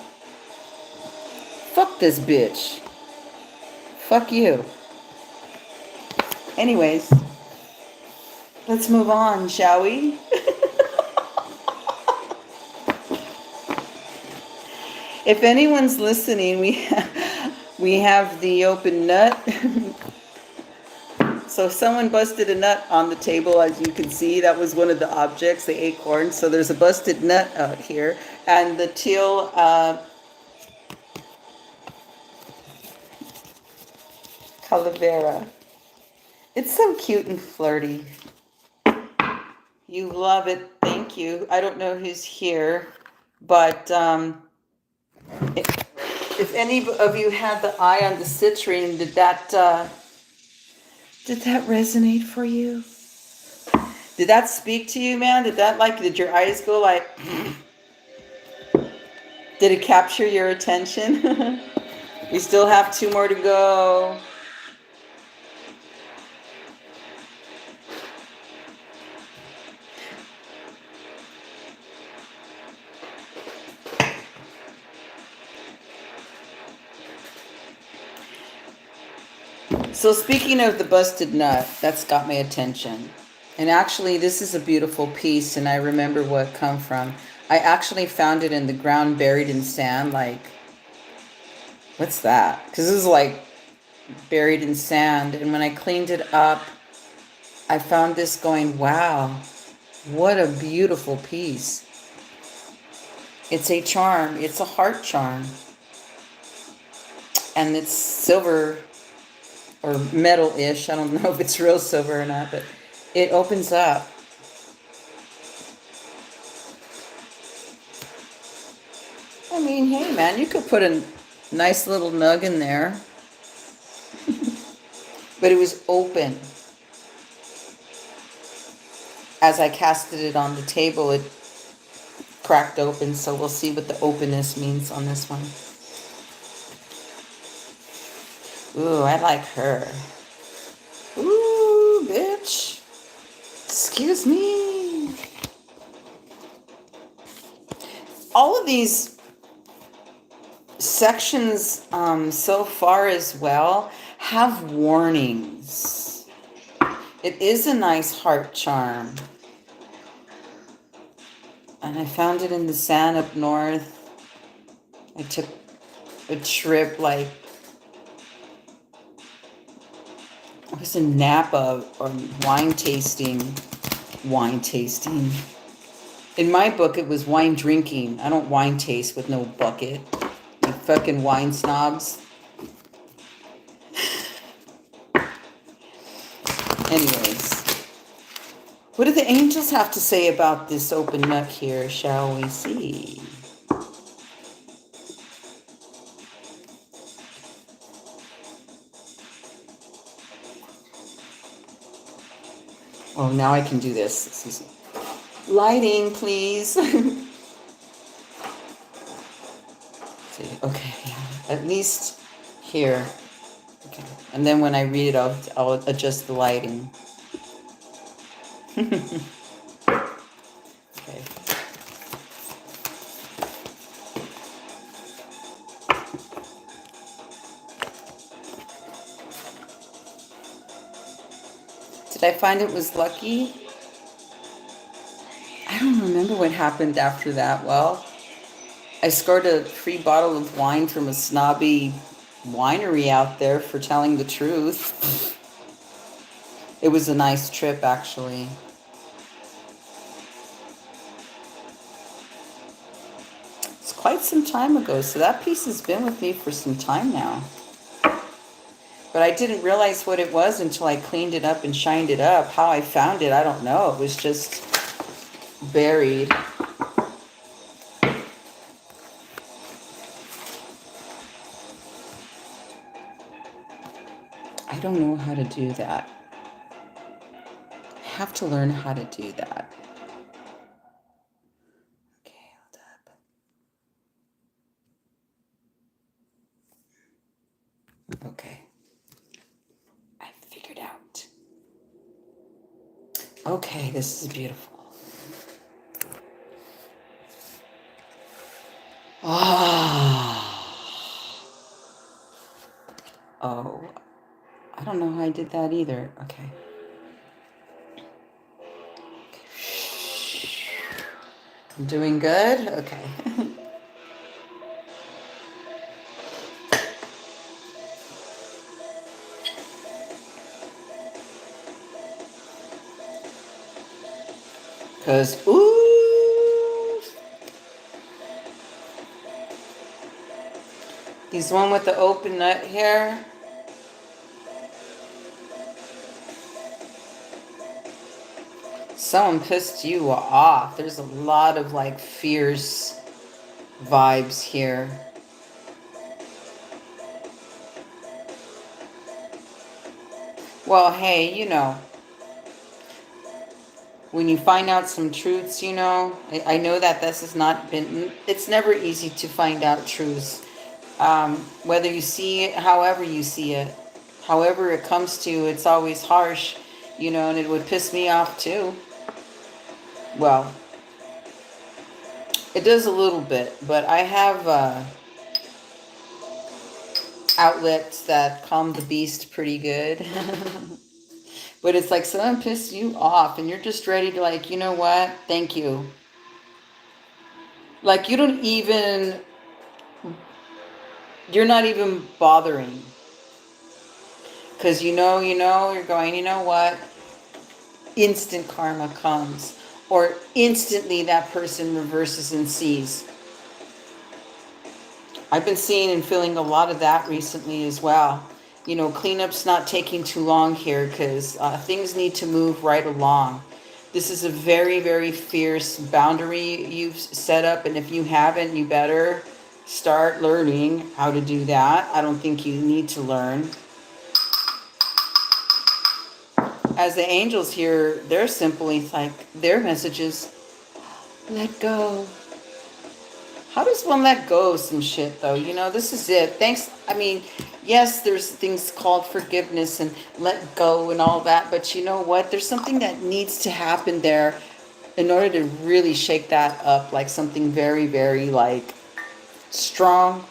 fuck this bitch. Fuck you. Anyways, let's move on, shall we? If anyone's listening, we have the open nut. So if someone busted a nut on the table, as you can see, that was one of the objects, the acorn. So there's a busted nut out here. And the teal Calavera. It's so cute and flirty. You love it. Thank you. I don't know who's here, but if any of you had the eye on the citrine, did that resonate for you? Did that speak to you, man? Did your eyes go like, did it capture your attention? We still have 2 more to go. So speaking of the busted nut, that's got my attention. And actually, this is a beautiful piece, and I remember where it come from. I actually found it in the ground, buried in sand. Like, what's that? Because this is like buried in sand. And when I cleaned it up, I found this going, wow, what a beautiful piece. It's a charm. It's a heart charm. And it's silver or metal-ish. I don't know if it's real silver or not, but it opens up. I mean, hey, man, you could put a nice little nug in there. But it was open. As I casted it on the table, it cracked open, so we'll see what the openness means on this one. Ooh, I like her. Ooh, bitch. Excuse me. All of these sections so far as well have warnings. It is a nice heart charm. And I found it in the sand up north. I took a trip like, I was in Napa or wine tasting. In my book, it was wine drinking. I don't wine taste with no bucket. You fucking wine snobs. Anyways, what do the angels have to say about this open nut here, shall we see? Oh, now I can do this. Excuse me. Lighting, please. Okay, at least here. Okay, and then when I read it, I'll adjust the lighting. Okay. Did I find it was lucky? I don't remember what happened after that. Well, I scored a free bottle of wine from a snobby winery out there for telling the truth. It was a nice trip, actually. It's quite some time ago, so that piece has been with me for some time now. But I didn't realize what it was until I cleaned it up and shined it up. How I found it, I don't know. It was just buried. I don't know how to do that. I have to learn how to do that. Okay, this is beautiful. Ah. Oh, I don't know how I did that either. Okay. I'm doing good? Okay. Because, ooh, he's the one with the open nut here. Someone pissed you off. There's a lot of like fierce vibes here. Well, hey, you know, when you find out some truths, you know, I know that this has not been, it's never easy to find out truths. Whether you see it, however you see it, however it comes to you, it's always harsh, you know, and it would piss me off too. Well, it does a little bit, but I have outlets that calm the beast pretty good. But it's like someone pissed you off and you're just ready to like, you know what? Thank you. Like you don't even, you're not even bothering. Because you're going, you know what? Instant karma comes. Or instantly that person reverses and sees. I've been seeing and feeling a lot of that recently as well. You know, cleanup's not taking too long here because things need to move right along. This is a very, very fierce boundary you've set up, and if you haven't, you better start learning how to do that. I don't think you need to learn. As the angels here, they're simply like, their messages, let go. How does one let go of some shit, though? You know, this is it. Thanks. I mean, yes, there's things called forgiveness and let go and all that. But you know what? There's something that needs to happen there in order to really shake that up. Like something very, very, like, strong.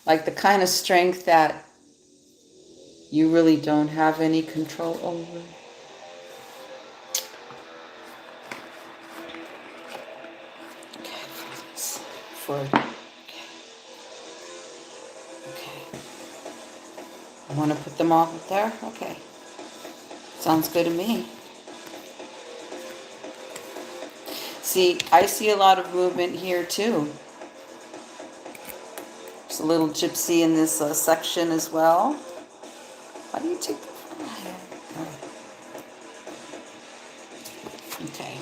Like the kind of strength that you really don't have any control over. Okay. I want to put them all there? Okay. Sounds good to me. See, I see a lot of movement here too. There's a little gypsy in this section as well. How do you take the... Okay.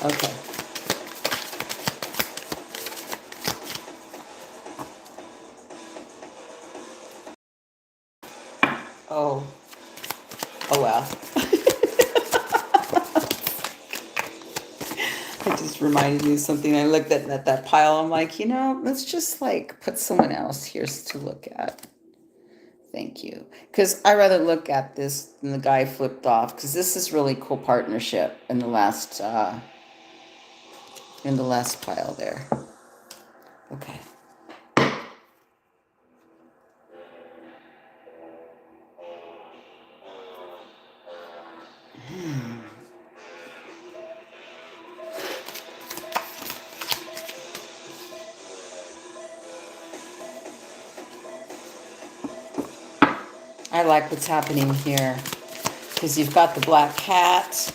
Okay. Oh. Oh well. It just reminded me of something. I looked at that pile. I'm like, you know, let's just like put someone else here to look at. Thank you. Because I rather look at this than the guy flipped off. Because this is really cool partnership in the last pile there. Okay. I like what's happening here because you've got the black cat.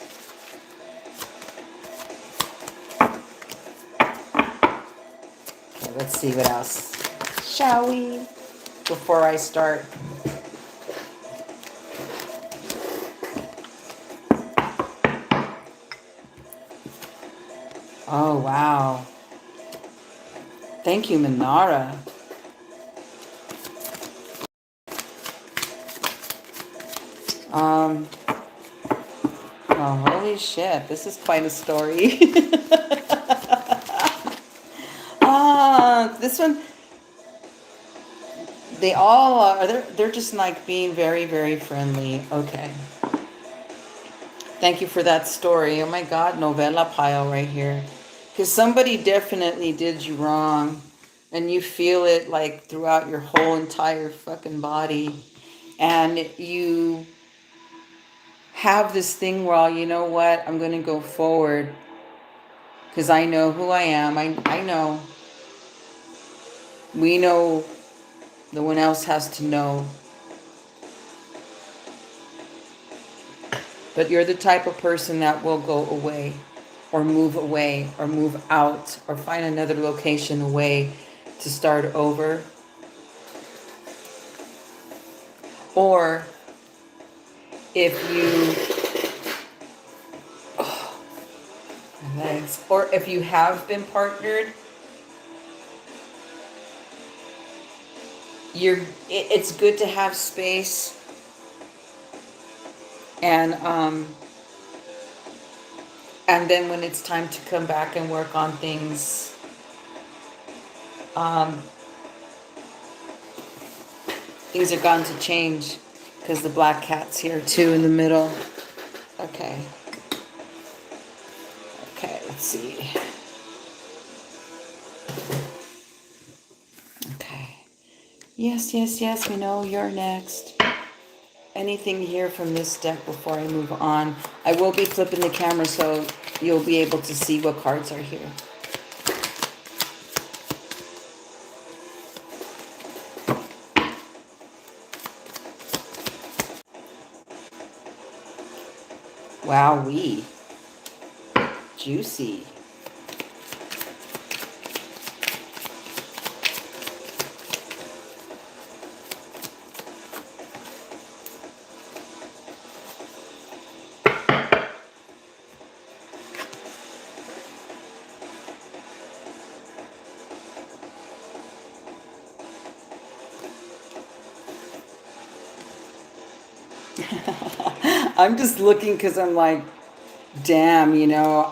Okay, let's see what else. Shall we? Before I start. Oh, wow. Thank you, Minara. holy shit. This is quite a story. This one, they all are, they're just like being very, very friendly. Okay. Thank you for that story. Oh my God, novella pile right here. Because somebody definitely did you wrong. And you feel it like throughout your whole entire fucking body. And you have this thing where, you know what, I'm going to go forward. Because I know who I am. I know. We know. No one else has to know. But you're the type of person that will go away or move out or find another location away to start over. Or if you, oh, my legs, or if you have been partnered, it's good to have space and then when it's time to come back and work on things, things are going to change because the black cat's here too in the middle. Okay. Okay, let's see. Okay. Yes, yes, yes, we know you're next. Anything here from this deck before I move on? I will be flipping the camera so you'll be able to see what cards are here. Wowee. Juicy. I'm just looking because I'm like, damn, you know,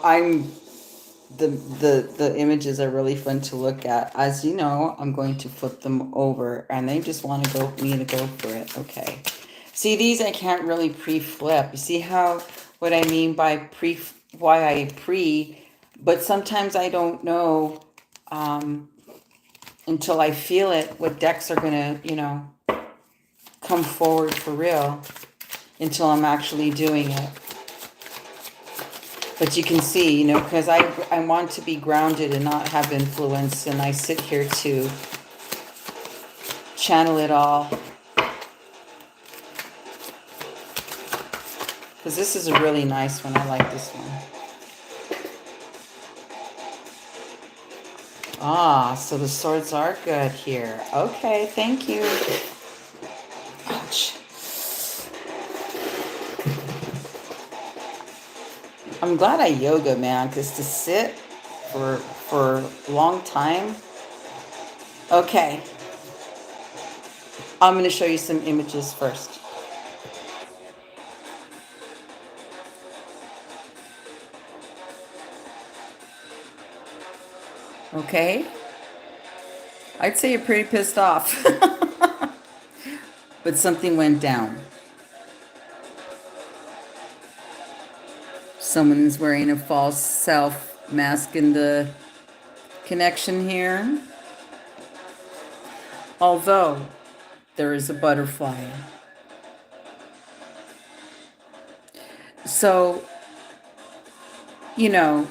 the images are really fun to look at. As you know, I'm going to flip them over and they just want to go me to go for it. Okay. See, these I can't really pre-flip. You see how what I mean by why I but sometimes I don't know until I feel it what decks are gonna, you know, come forward for real until I'm actually doing it. But you can see, you know, because I want to be grounded and not have influence, and I sit here to channel it all. Because this is a really nice one. I like this one. Ah, so the swords are good here. Okay, thank you. Ouch. I'm glad I yoga, man, because to sit for a long time. Okay. I'm going to show you some images first. Okay. I'd say you're pretty pissed off. But something went down. Someone is wearing a false self mask in the connection here. Although there is a butterfly. So, you know,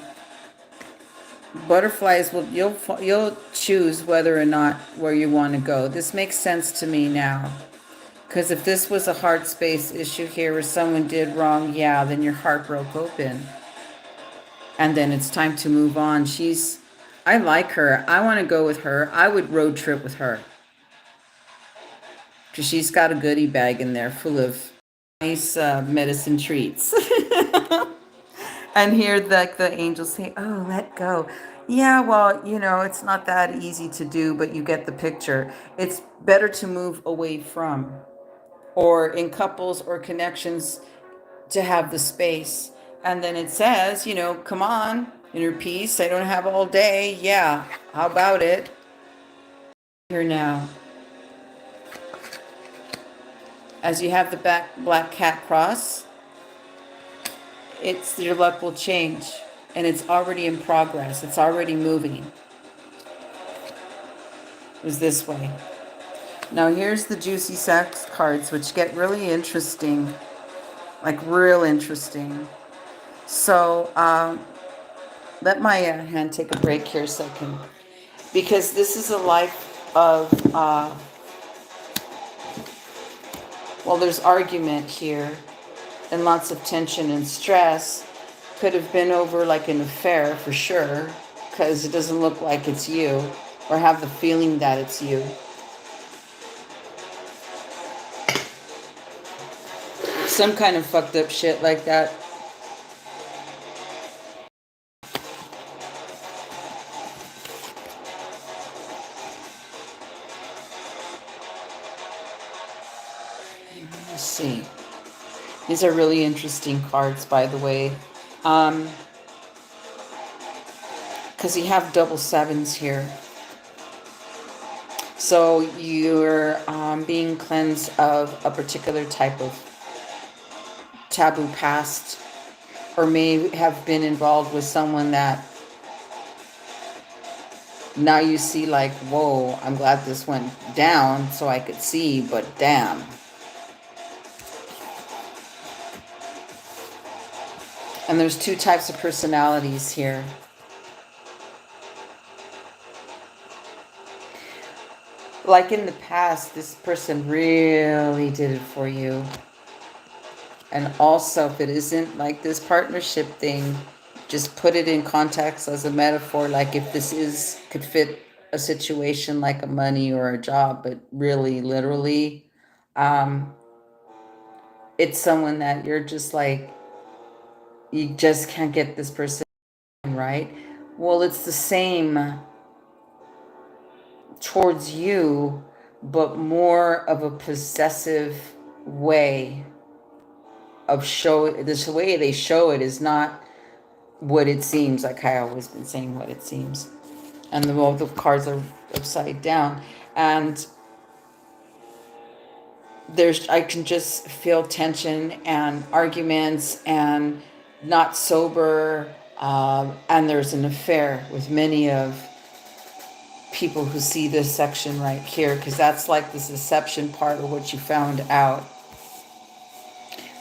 butterflies will you'll choose whether or not where you want to go. This makes sense to me now. Because if this was a heart space issue here where someone did wrong, yeah, then your heart broke open. And then it's time to move on. I like her. I want to go with her. I would road trip with her. Because she's got a goodie bag in there full of nice medicine treats. And here the angels say, oh, let go. Yeah, well, you know, it's not that easy to do, but you get the picture. It's better to move away from, or in couples or connections, to have the space. And then it says, you know, come on, inner peace. I don't have all day. Yeah. How about it? Here now. As you have the black cat cross, it's your luck will change. And it's already in progress. It's already moving. It was this way. Now here's the juicy sex cards, which get really interesting. Like real interesting. So let my hand take a break here so I can, because this is a life of, well, there's argument here and lots of tension and stress. Could have been over like an affair for sure, because it doesn't look like it's you, or have the feeling that it's you. Some kind of fucked up shit like that. Let's see. These are really interesting cards, by the way. Because you have double sevens here. So you're being cleansed of a particular type of taboo past, or may have been involved with someone that now you see like, whoa, I'm glad this went down so I could see, but damn. And there's two types of personalities here. Like in the past, this person really did it for you. And also, if it isn't like this partnership thing, just put it in context as a metaphor. Like if this could fit a situation like a money or a job, but really, literally, it's someone that you're just like, you just can't get this person right. Well, it's the same towards you, but more of a possessive way of show. This way they show it is not what it seems. Like I always been saying, what it seems. And all the cards are upside down, and I can just feel tension and arguments and not sober, and there's an affair with many of people who see this section right here, because that's like the deception part of what you found out.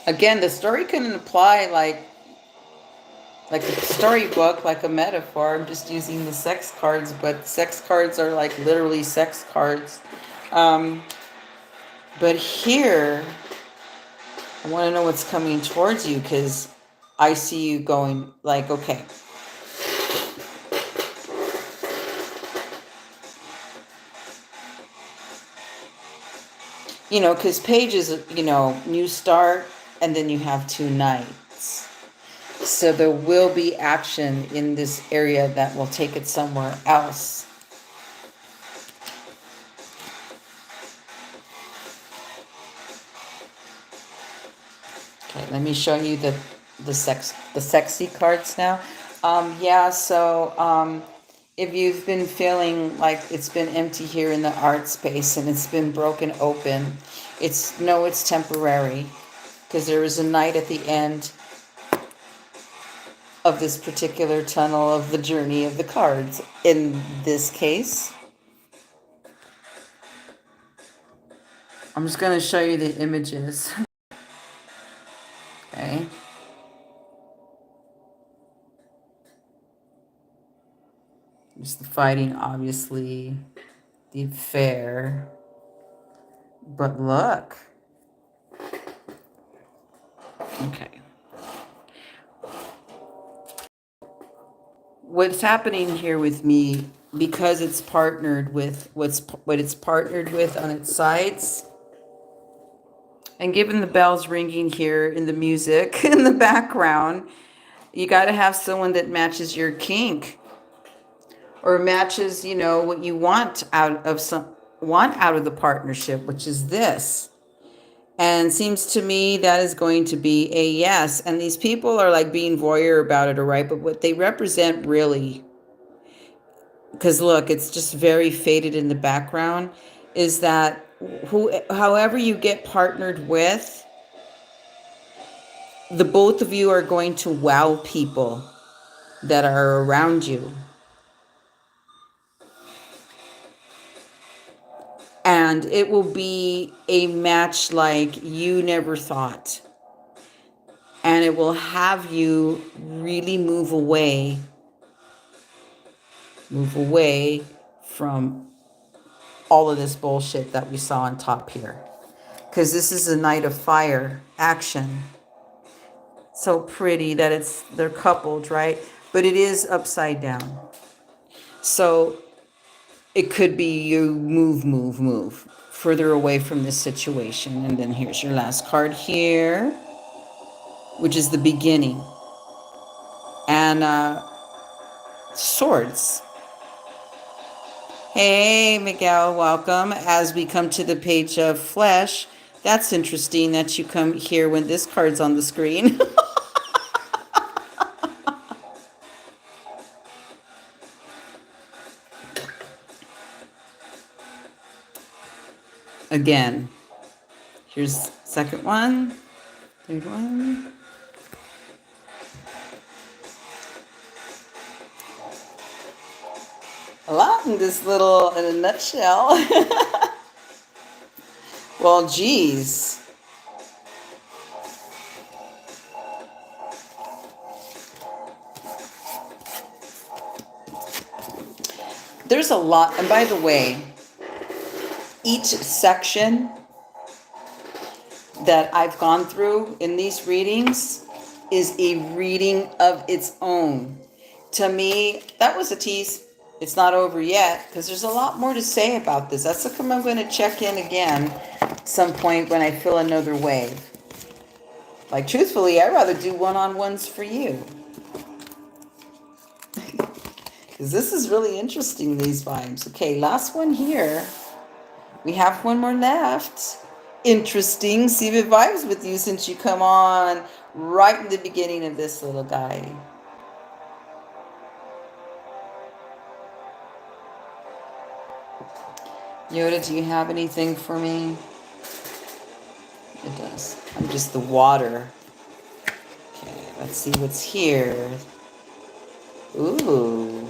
Again, the story can apply like a storybook, like a metaphor. I'm just using the sex cards, but sex cards are like literally sex cards. But here, I want to know what's coming towards you, because I see you going like, okay. You know, because page is, you know, new start, and then you have two nights. So there will be action in this area that will take it somewhere else. Okay, let me show you the sexy cards now. If you've been feeling like it's been empty here in the art space and it's been broken open, it's temporary, because there is a night at the end of this particular tunnel of the journey of the cards. In this case, I'm just going to show you the images. Okay. There's the fighting, obviously, the affair. But look. Okay. What's happening here with me, because it's partnered with what it's partnered with on its sides, and given the bells ringing here in the music in the background, you got to have someone that matches your kink, or matches, you know, what you want out of the partnership, which is this. And seems to me that is going to be a yes. And these people are like being voyeur about it, all right? But what they represent really, because look, it's just very faded in the background, is that however you get partnered with, the both of you are going to wow people that are around you. And it will be a match like you never thought. And it will have you really move away from all of this bullshit that we saw on top here. Because this is a night of fire action. So pretty that they're coupled, right? But it is upside down. So it could be you move further away from this situation. And then here's your last card here, which is the beginning. And swords. Hey, Miguel, welcome. As we come to the page of flesh, that's interesting that you come here when this card's on the screen. Again, here's second one, third one. A lot in this little, in a nutshell. Well, geez. There's a lot, and by the way, each section that I've gone through in these readings is a reading of its own. To me, that was a tease. It's not over yet, because there's a lot more to say about this. That's the come I'm going to check in again at some point when I feel another wave. Like, truthfully, I'd rather do one-on-ones for you. Because this is really interesting, these vibes. Okay, last one here. We have one more left. Interesting. See if it vibes with you since you come on right in the beginning of this little guy. Yoda, do you have anything for me? It does. I'm just the water. Okay, let's see what's here. Ooh.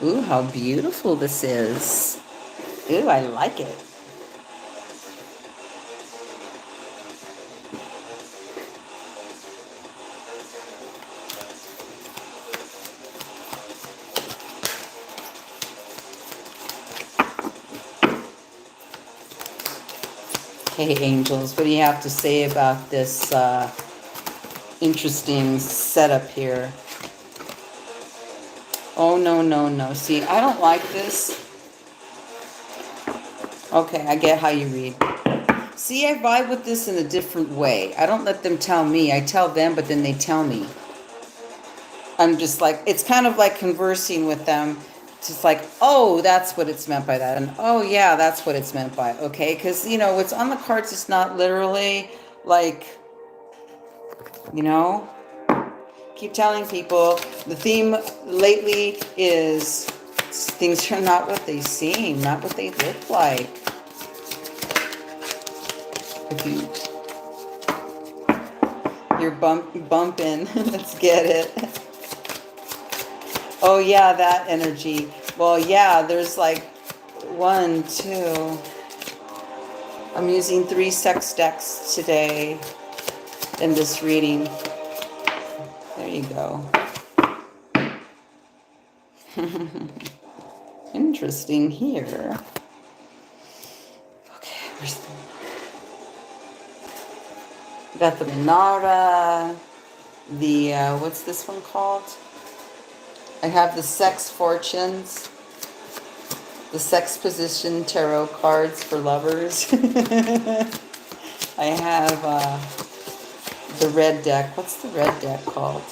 Ooh, how beautiful this is. Ooh, I like it. Hey, angels, what do you have to say about this interesting setup here? Oh, no, no, no. See, I don't like this. Okay, I get how you read. See, I vibe with this in a different way. I don't let them tell me. I tell them, but then they tell me. I'm just like, it's kind of like conversing with them. Just like, oh, that's what it's meant by that. And, oh, yeah, that's what it's meant by. Okay, because, you know, what's on the cards is not literally like, you know, keep telling people the theme lately is things are not what they seem, not what they look like. If you're bumping, let's get it. Oh yeah, that energy. Well, yeah, there's like 1, 2. I'm using 3 sex decks today in this reading. There you go. Interesting here. Okay, where's the... Got the Minara. The, what's this one called? I have the Sex Fortunes. The Sex Position Tarot cards for lovers. I have the red deck. What's the red deck called?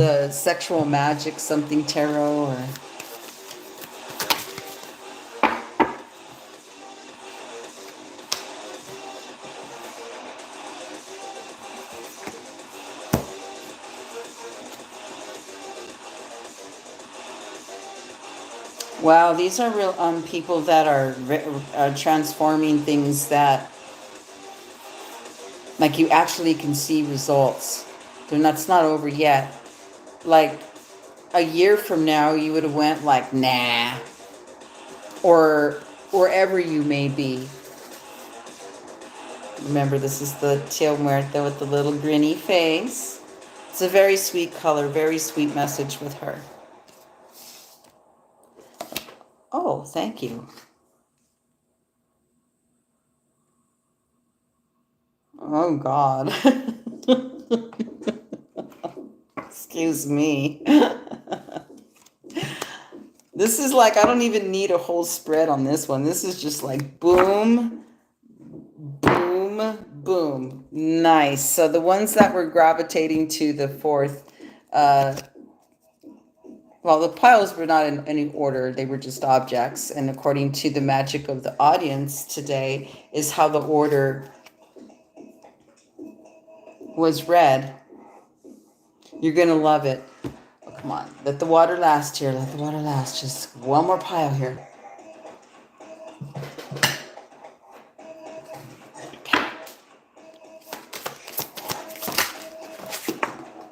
the sexual magic something tarot, or wow, these are real people that are transforming things that, like, you actually can see results. That's not over yet. Like a year from now, you would have went like, nah, or wherever you may be. Remember, this is the Teal Muerta with the little grinny face. It's a very sweet color, very sweet message with her. Oh, thank you. Oh, God. Excuse me. This is like, I don't even need a whole spread on this one. This is just like boom, boom, boom. Nice. So the ones that were gravitating to the fourth, well, the piles were not in any order. They were just objects. And according to the magic of the audience today is how the order was read. You're going to love it. Oh, come on. Let the water last here. Let the water last. Just one more pile here.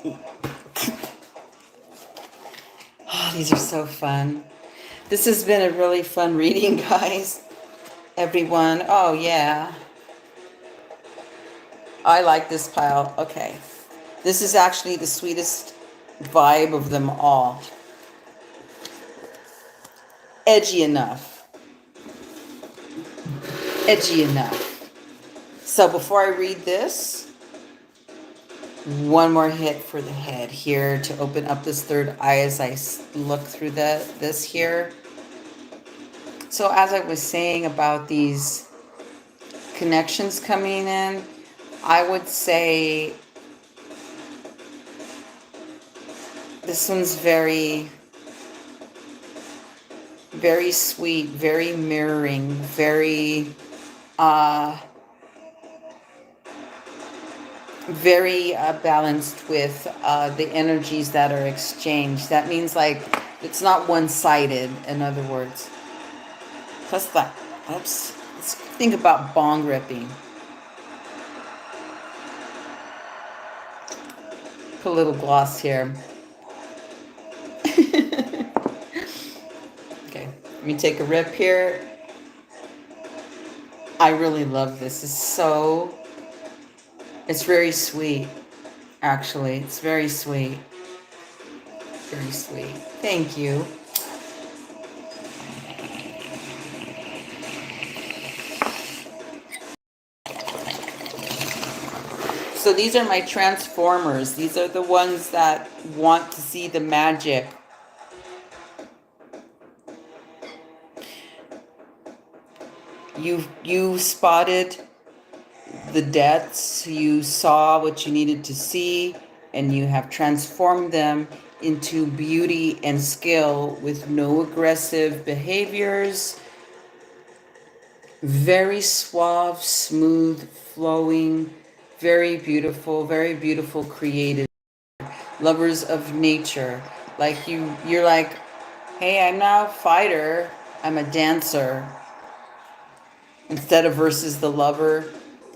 Okay. Oh, these are so fun. This has been a really fun reading, guys. Everyone. Oh, yeah. I like this pile. Okay. This is actually the sweetest vibe of them all. Edgy enough. Edgy enough. So before I read this, one more hit for the head here to open up this third eye as I look through this here. So as I was saying about these connections coming in, I would say this one's very, very sweet, very mirroring, very, very balanced with the energies that are exchanged. That means like it's not one-sided, in other words. Plus that, let's think about bong ripping. Put a little gloss here. Okay, let me take a rip here. I really love this. It's very sweet, actually. It's very sweet. Very sweet. Thank you. So these are my transformers. These are the ones that want to see the magic. You spotted the deaths, you saw what you needed to see, and you have transformed them into beauty and skill with no aggressive behaviors. Very suave, smooth, flowing, very beautiful, creative. Lovers of nature. Like you're like, hey, I'm not a fighter, I'm a dancer. Instead of versus the lover,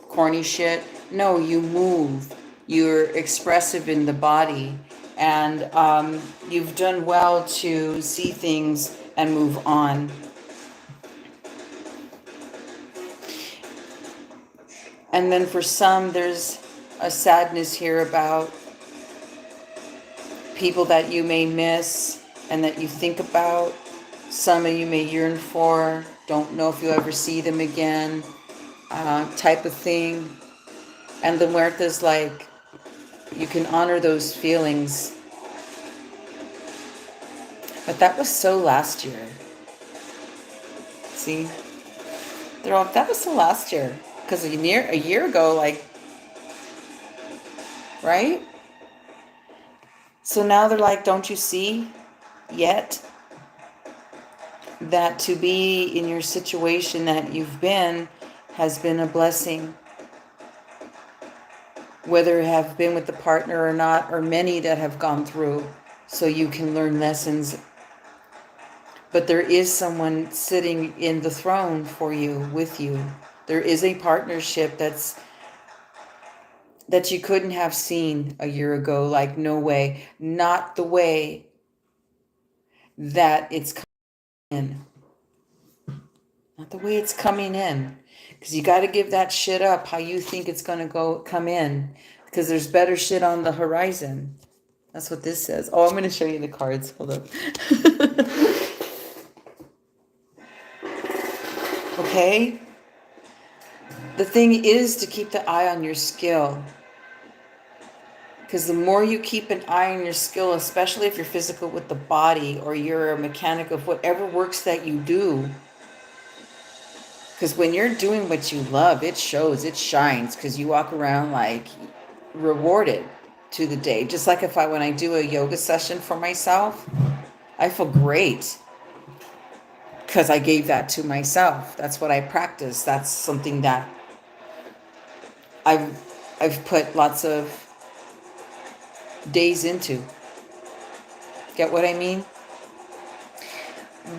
corny shit. No, you move. You're expressive in the body. And you've done well to see things and move on. And then for some, there's a sadness here about people that you may miss and that you think about. Some of you may yearn for, don't know if you'll ever see them again, type of thing. And the Muerta's like, you can honor those feelings. But that was so last year. See? They're all, that was so last year. Because a year ago, like, right? So now they're like, don't you see yet that to be in your situation that you've been has been a blessing? Whether it have been with the partner or not, or many that have gone through, so you can learn lessons. But there is someone sitting in the throne for you, with you. There is a partnership that you couldn't have seen a year ago. Like, no way. Not the way that it's coming in. Not the way it's coming in. Because you got to give that shit up how you think it's going to come in. Because there's better shit on the horizon. That's what this says. Oh, I'm going to show you the cards. Hold up. Okay? The thing is to keep the eye on your skill. Because the more you keep an eye on your skill, especially if you're physical with the body or you're a mechanic of whatever works that you do, because when you're doing what you love, it shows, it shines, because you walk around like rewarded to the day. Just like when I do a yoga session for myself, I feel great because I gave that to myself. That's what I practice. That's something that I've put lots of days into. Get what I mean?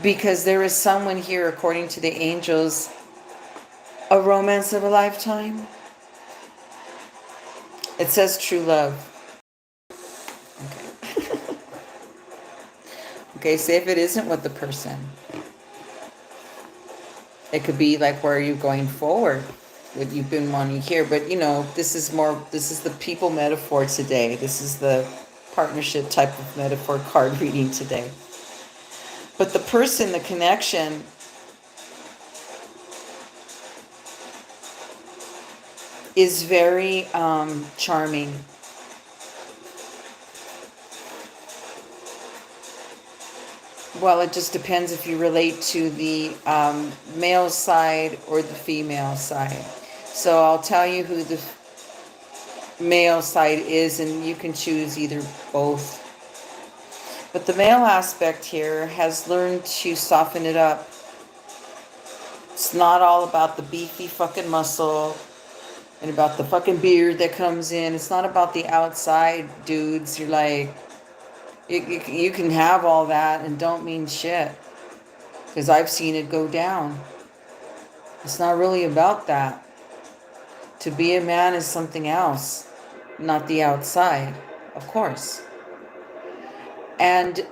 Because there is someone here, according to the angels, a romance of a lifetime. It says true love. Okay. Okay, say if it isn't with the person. It could be like, where are you going forward? What you've been wanting here. But this is the people metaphor today. This is the partnership type of metaphor card reading today. But the person, the connection, is very charming. Well, it just depends if you relate to the male side or the female side. So I'll tell you who the male side is, and you can choose either both. But the male aspect here has learned to soften it up. It's not all about the beefy fucking muscle and about the fucking beard that comes in. It's not about the outside dudes. You're like, you can have all that and don't mean shit. Because I've seen it go down. It's not really about that. To be a man is something else, not the outside, of course. And it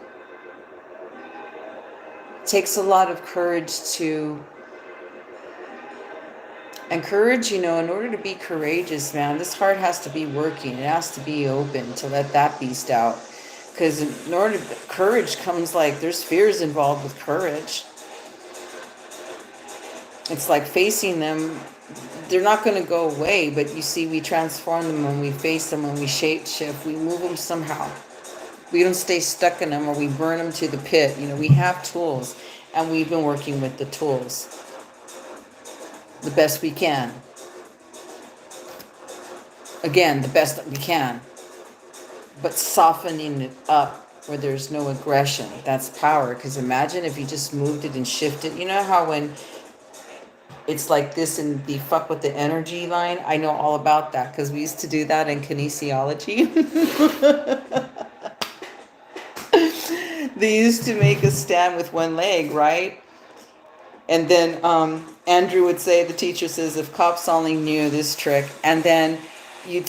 takes a lot of courage to... And courage, in order to be courageous, man, this heart has to be working. It has to be open to let that beast out. Because in order to... Courage comes like... There's fears involved with courage. It's like facing them. They're not going to go away, but you see, we transform them when we face them, when we shape shift, we move them somehow. We don't stay stuck in them, or we burn them to the pit. We have tools, and we've been working with the tools the best we can. Again, the best that we can. But softening it up where there's no aggression, that's power. Because imagine if you just moved it and shifted. You know how when it's like this and the fuck with the energy line? I know all about that because we used to do that in kinesiology. They used to make us stand with one leg, right? And then Andrew would say, the teacher says, if cops only knew this trick. And then you'd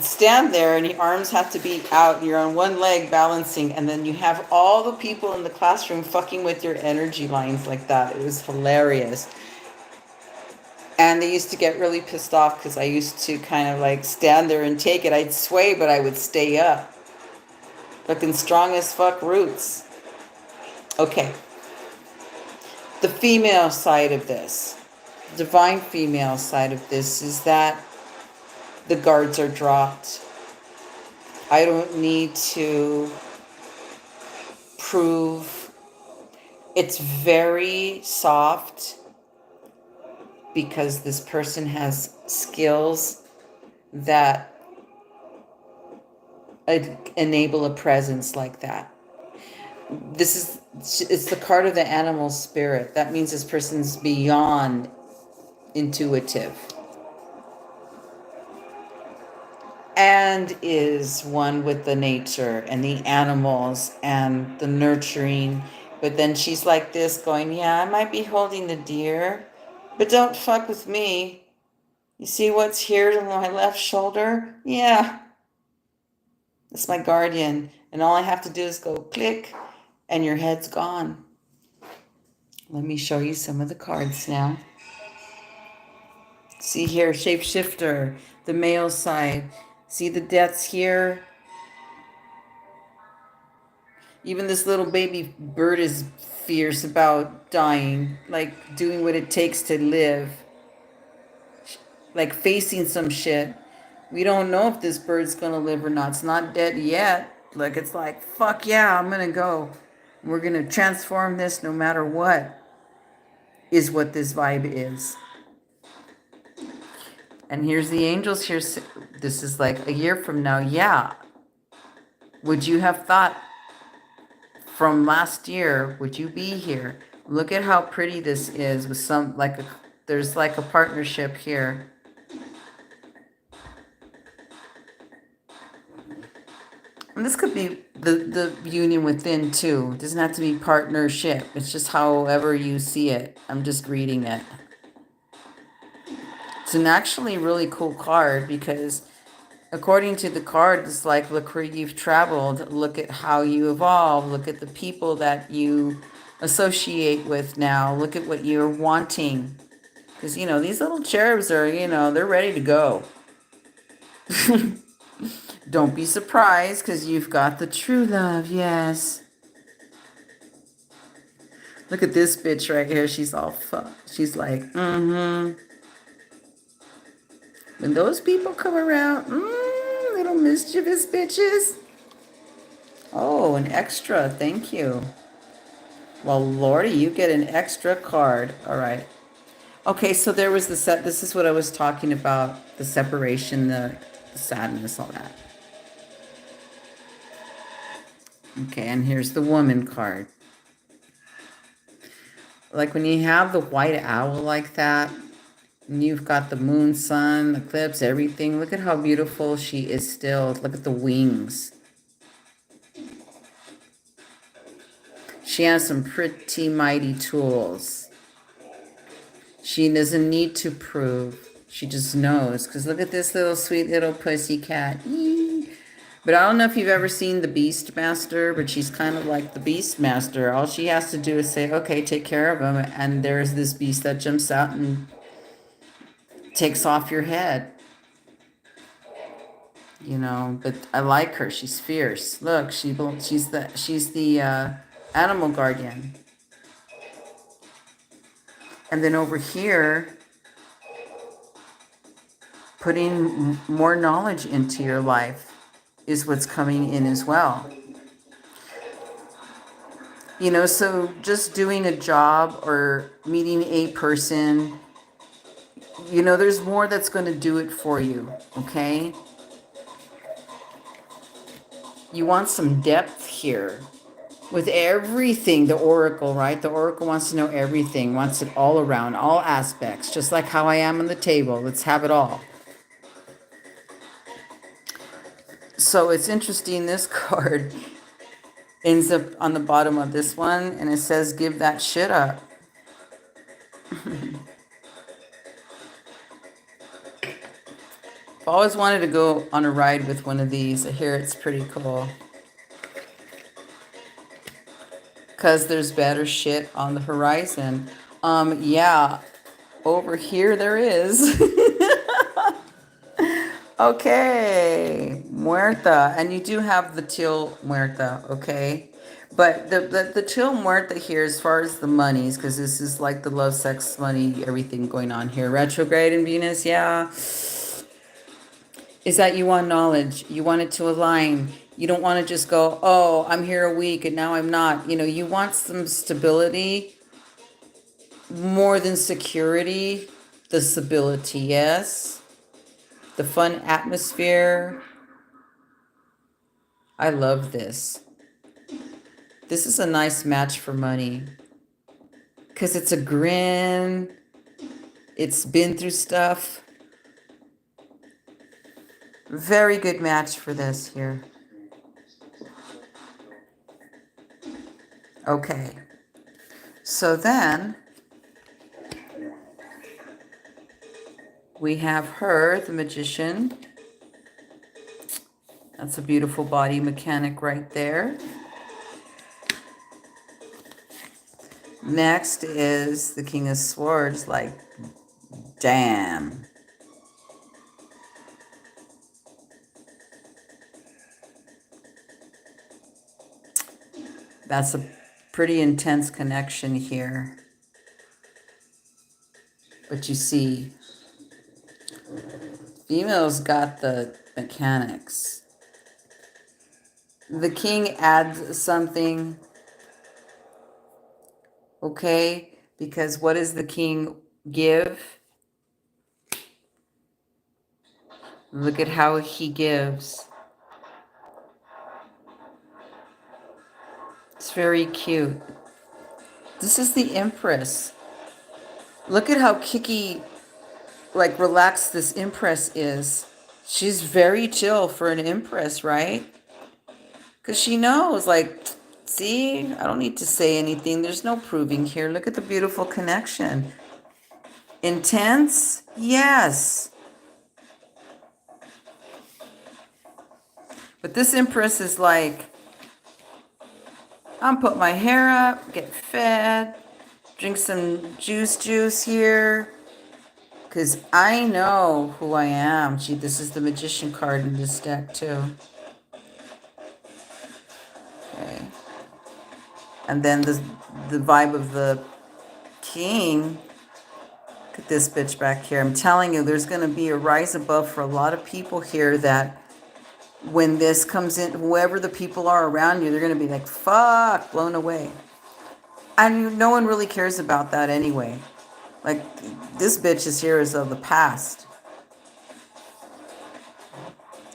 stand there and your arms have to be out. You're on one leg balancing. And then you have all the people in the classroom fucking with your energy lines like that. It was hilarious. And they used to get really pissed off because I used to kind of like stand there and take it. I'd sway, but I would stay up. Looking strong as fuck roots. Okay. The female side of this, divine female side of this, is that the guards are dropped. I don't need to prove. It's very soft because this person has skills that enable a presence like that. It's the card of the animal spirit. That means this person's beyond intuitive and is one with the nature and the animals and the nurturing. But then she's like this going, yeah, I might be holding the deer, but don't fuck with me. You see what's here to my left shoulder? Yeah, that's my guardian. And all I have to do is go click and your head's gone. Let me show you some of the cards now. See here, shapeshifter, the male side. See the deaths here? Even this little baby bird is fierce about dying, like doing what it takes to live, like facing some shit. We don't know if this bird's gonna live or not. It's not dead yet. Like, it's like, fuck yeah, I'm gonna go. We're gonna transform this no matter what, is what this vibe is. And here's the angels here. This is like a year from now. Yeah. Would you have thought from last year, would you be here? Look at how pretty this is with some, like, there's like a partnership here. And this could be the union within too. It doesn't have to be partnership. It's just however you see it. I'm just reading it. It's an actually really cool card because according to the card, it's like, look where you've traveled. Look at how you evolve. Look at the people that you associate with now. Look at what you're wanting. Because, you know, these little cherubs are, you know, they're ready to go. Don't be surprised because you've got the true love. Yes. Look at this bitch right here. She's all fucked. She's like, When those people come around, little mischievous bitches. Oh, an extra. Thank you. Well, Lordy, you get an extra card. All right. Okay, so there was the set. This is what I was talking about. The separation, the sadness, all that. Okay, and here's the woman card. Like when you have the white owl like that, and you've got the moon, sun, eclipse, everything. Look at how beautiful she is still. Look at the wings. She has some pretty mighty tools. She doesn't need to prove. She just knows. Because look at this little sweet little pussy cat. But I don't know if you've ever seen the Beastmaster, but she's kind of like the Beastmaster. All she has to do is say, okay, take care of him. And there's this beast that jumps out and takes off your head. You know, but I like her. She's fierce. Look, she's the animal guardian. And then over here, putting more knowledge into your life is what's coming in as well. You know, so just doing a job or meeting a person, you know, there's more that's going to do it for you, okay? You want some depth here with everything, the oracle, right? The oracle wants to know everything, wants it all around, all aspects, just like how I am on the table. Let's have it all. So it's interesting, this card ends up on the bottom of this one, and it says, give that shit up. I've always wanted to go on a ride with one of these. I hear it's pretty cool. Because there's better shit on the horizon. Yeah, over here there is. Okay, Muerta. And you do have the Teal Muerta, okay? But the Teal Muerta here, as far as the monies, because this is like the love, sex, money, everything going on here. Retrograde in Venus, yeah. Is that you want knowledge. You want it to align. You don't want to just go, oh, I'm here a week and now I'm not. You know, you want some stability more than security. The stability, yes. The fun atmosphere. I love this. This is a nice match for money. Because it's a grin. It's been through stuff. Very good match for this here. Okay. So then we have her, the magician. That's a beautiful body mechanic right there. Next is the King of Swords, like, damn. That's a pretty intense connection here. But you see, females got the mechanics. The king adds something, okay? Because what does the king give? Look at how he gives. It's very cute. This is the Empress. Look at how kicky, like, relaxed this Empress is. She's very chill for an Empress, right? Because she knows, like, see, I don't need to say anything. There's no proving here. Look at the beautiful connection. Intense? Yes. But this Empress is like, I'm put my hair up, get fed, drink some juice here. Because I know who I am. Gee, this is the Magician card in this deck too. Okay. And then the vibe of the king. Look at this bitch back here. I'm telling you, there's going to be a rise above for a lot of people here that when this comes in, whoever the people are around you, they're going to be like, fuck, blown away. And no one really cares about that anyway. Like, this bitch is here as of the past.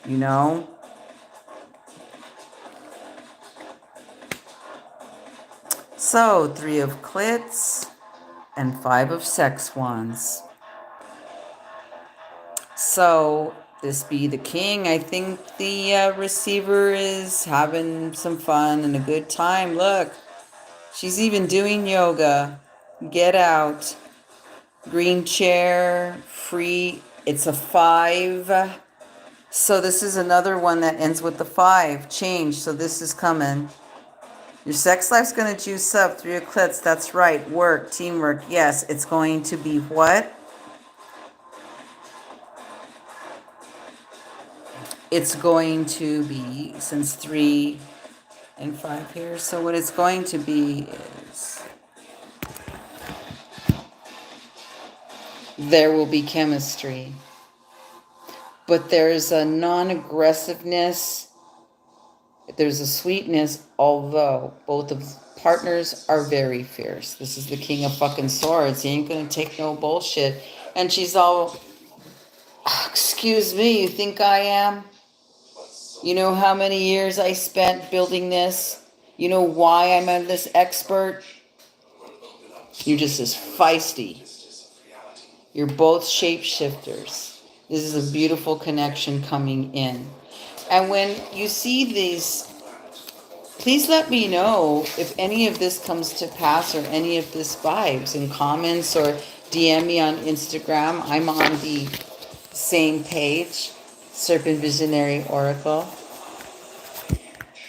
You know? So, 3 of clits and 5 of sex wands. So, this be the king. I think the receiver is having some fun and a good time. Look, she's even doing yoga. Get out. Green chair, free. It's a 5. So this is another one that ends with the 5. Change. So this is coming. Your sex life's going to juice up. 3 of clits. That's right. Work. Teamwork. Yes. It's going to be what? It's going to be, since 3 and 5 here. So what it's going to be is there will be chemistry. But there's a non-aggressiveness. There's a sweetness, although both of partners are very fierce. This is the King of fucking Swords. He ain't gonna take no bullshit. And she's all, excuse me, you think I am? You know how many years I spent building this? You know why I'm this expert? You're just as feisty. You're both shapeshifters. This is a beautiful connection coming in. And when you see these, please let me know if any of this comes to pass or any of this vibes in comments, or DM me on Instagram. I'm on the same page, Serpentvisionary Oracle.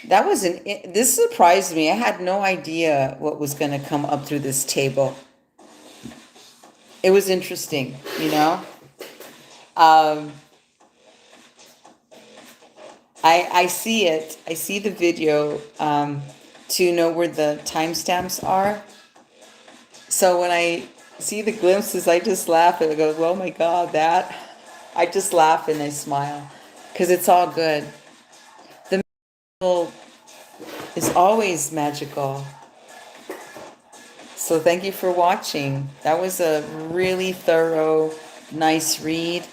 That was this surprised me. I had no idea what was going to come up through this table. It was interesting, you know. I see it. I see the video to know where the timestamps are. So when I see the glimpses, I just laugh and I go, oh my God, that. I just laugh and I smile because it's all good. The magical is always magical. So thank you for watching. That was a really thorough, nice read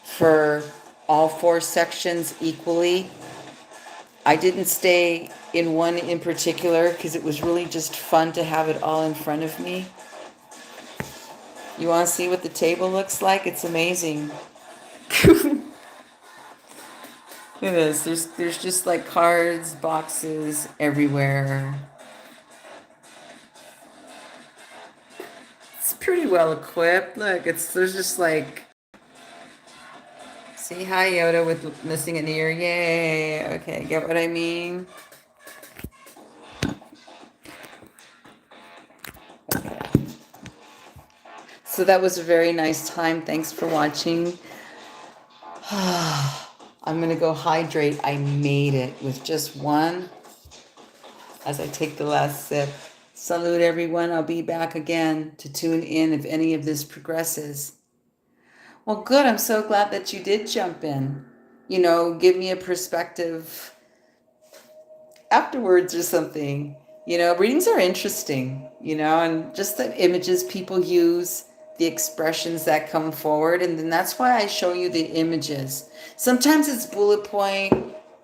for all 4 sections equally. I didn't stay in one in particular because it was really just fun to have it all in front of me. You want to see what the table looks like? It's amazing. Look at this. There's just like cards, boxes everywhere. It's pretty well equipped. Look, there's just like, see, hi Yoda with missing an ear. Yay. Okay, get what I mean? So that was a very nice time. Thanks for watching. I'm going to go hydrate. I made it with just one as I take the last sip. Salute everyone. I'll be back again to tune in if any of this progresses. Well, good. I'm so glad that you did jump in. You know, give me a perspective afterwards or something. You know, readings are interesting, you know, and just the images people use, the expressions that come forward. And then that's why I show you the images. Sometimes it's bullet point,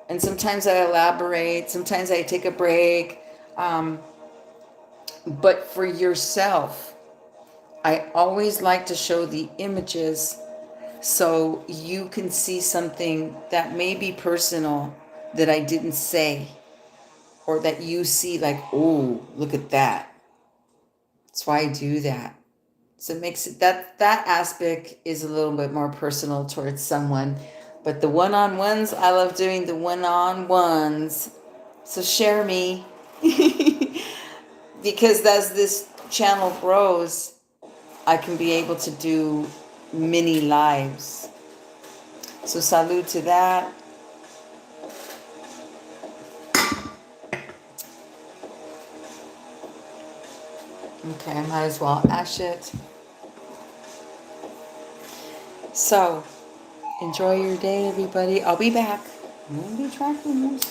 and sometimes I elaborate. Sometimes I take a break. But for yourself, I always like to show the images so you can see something that may be personal that I didn't say, or that you see like, oh, look at that. That's why I do that. So it makes it that aspect is a little bit more personal towards someone. But the one-on-ones, I love doing the one-on-ones. So share me. Because as this channel grows, I can be able to do mini lives. So salute to that. Okay, I might as well ash it. So, enjoy your day, everybody. I'll be back. I'm going to be tracking this.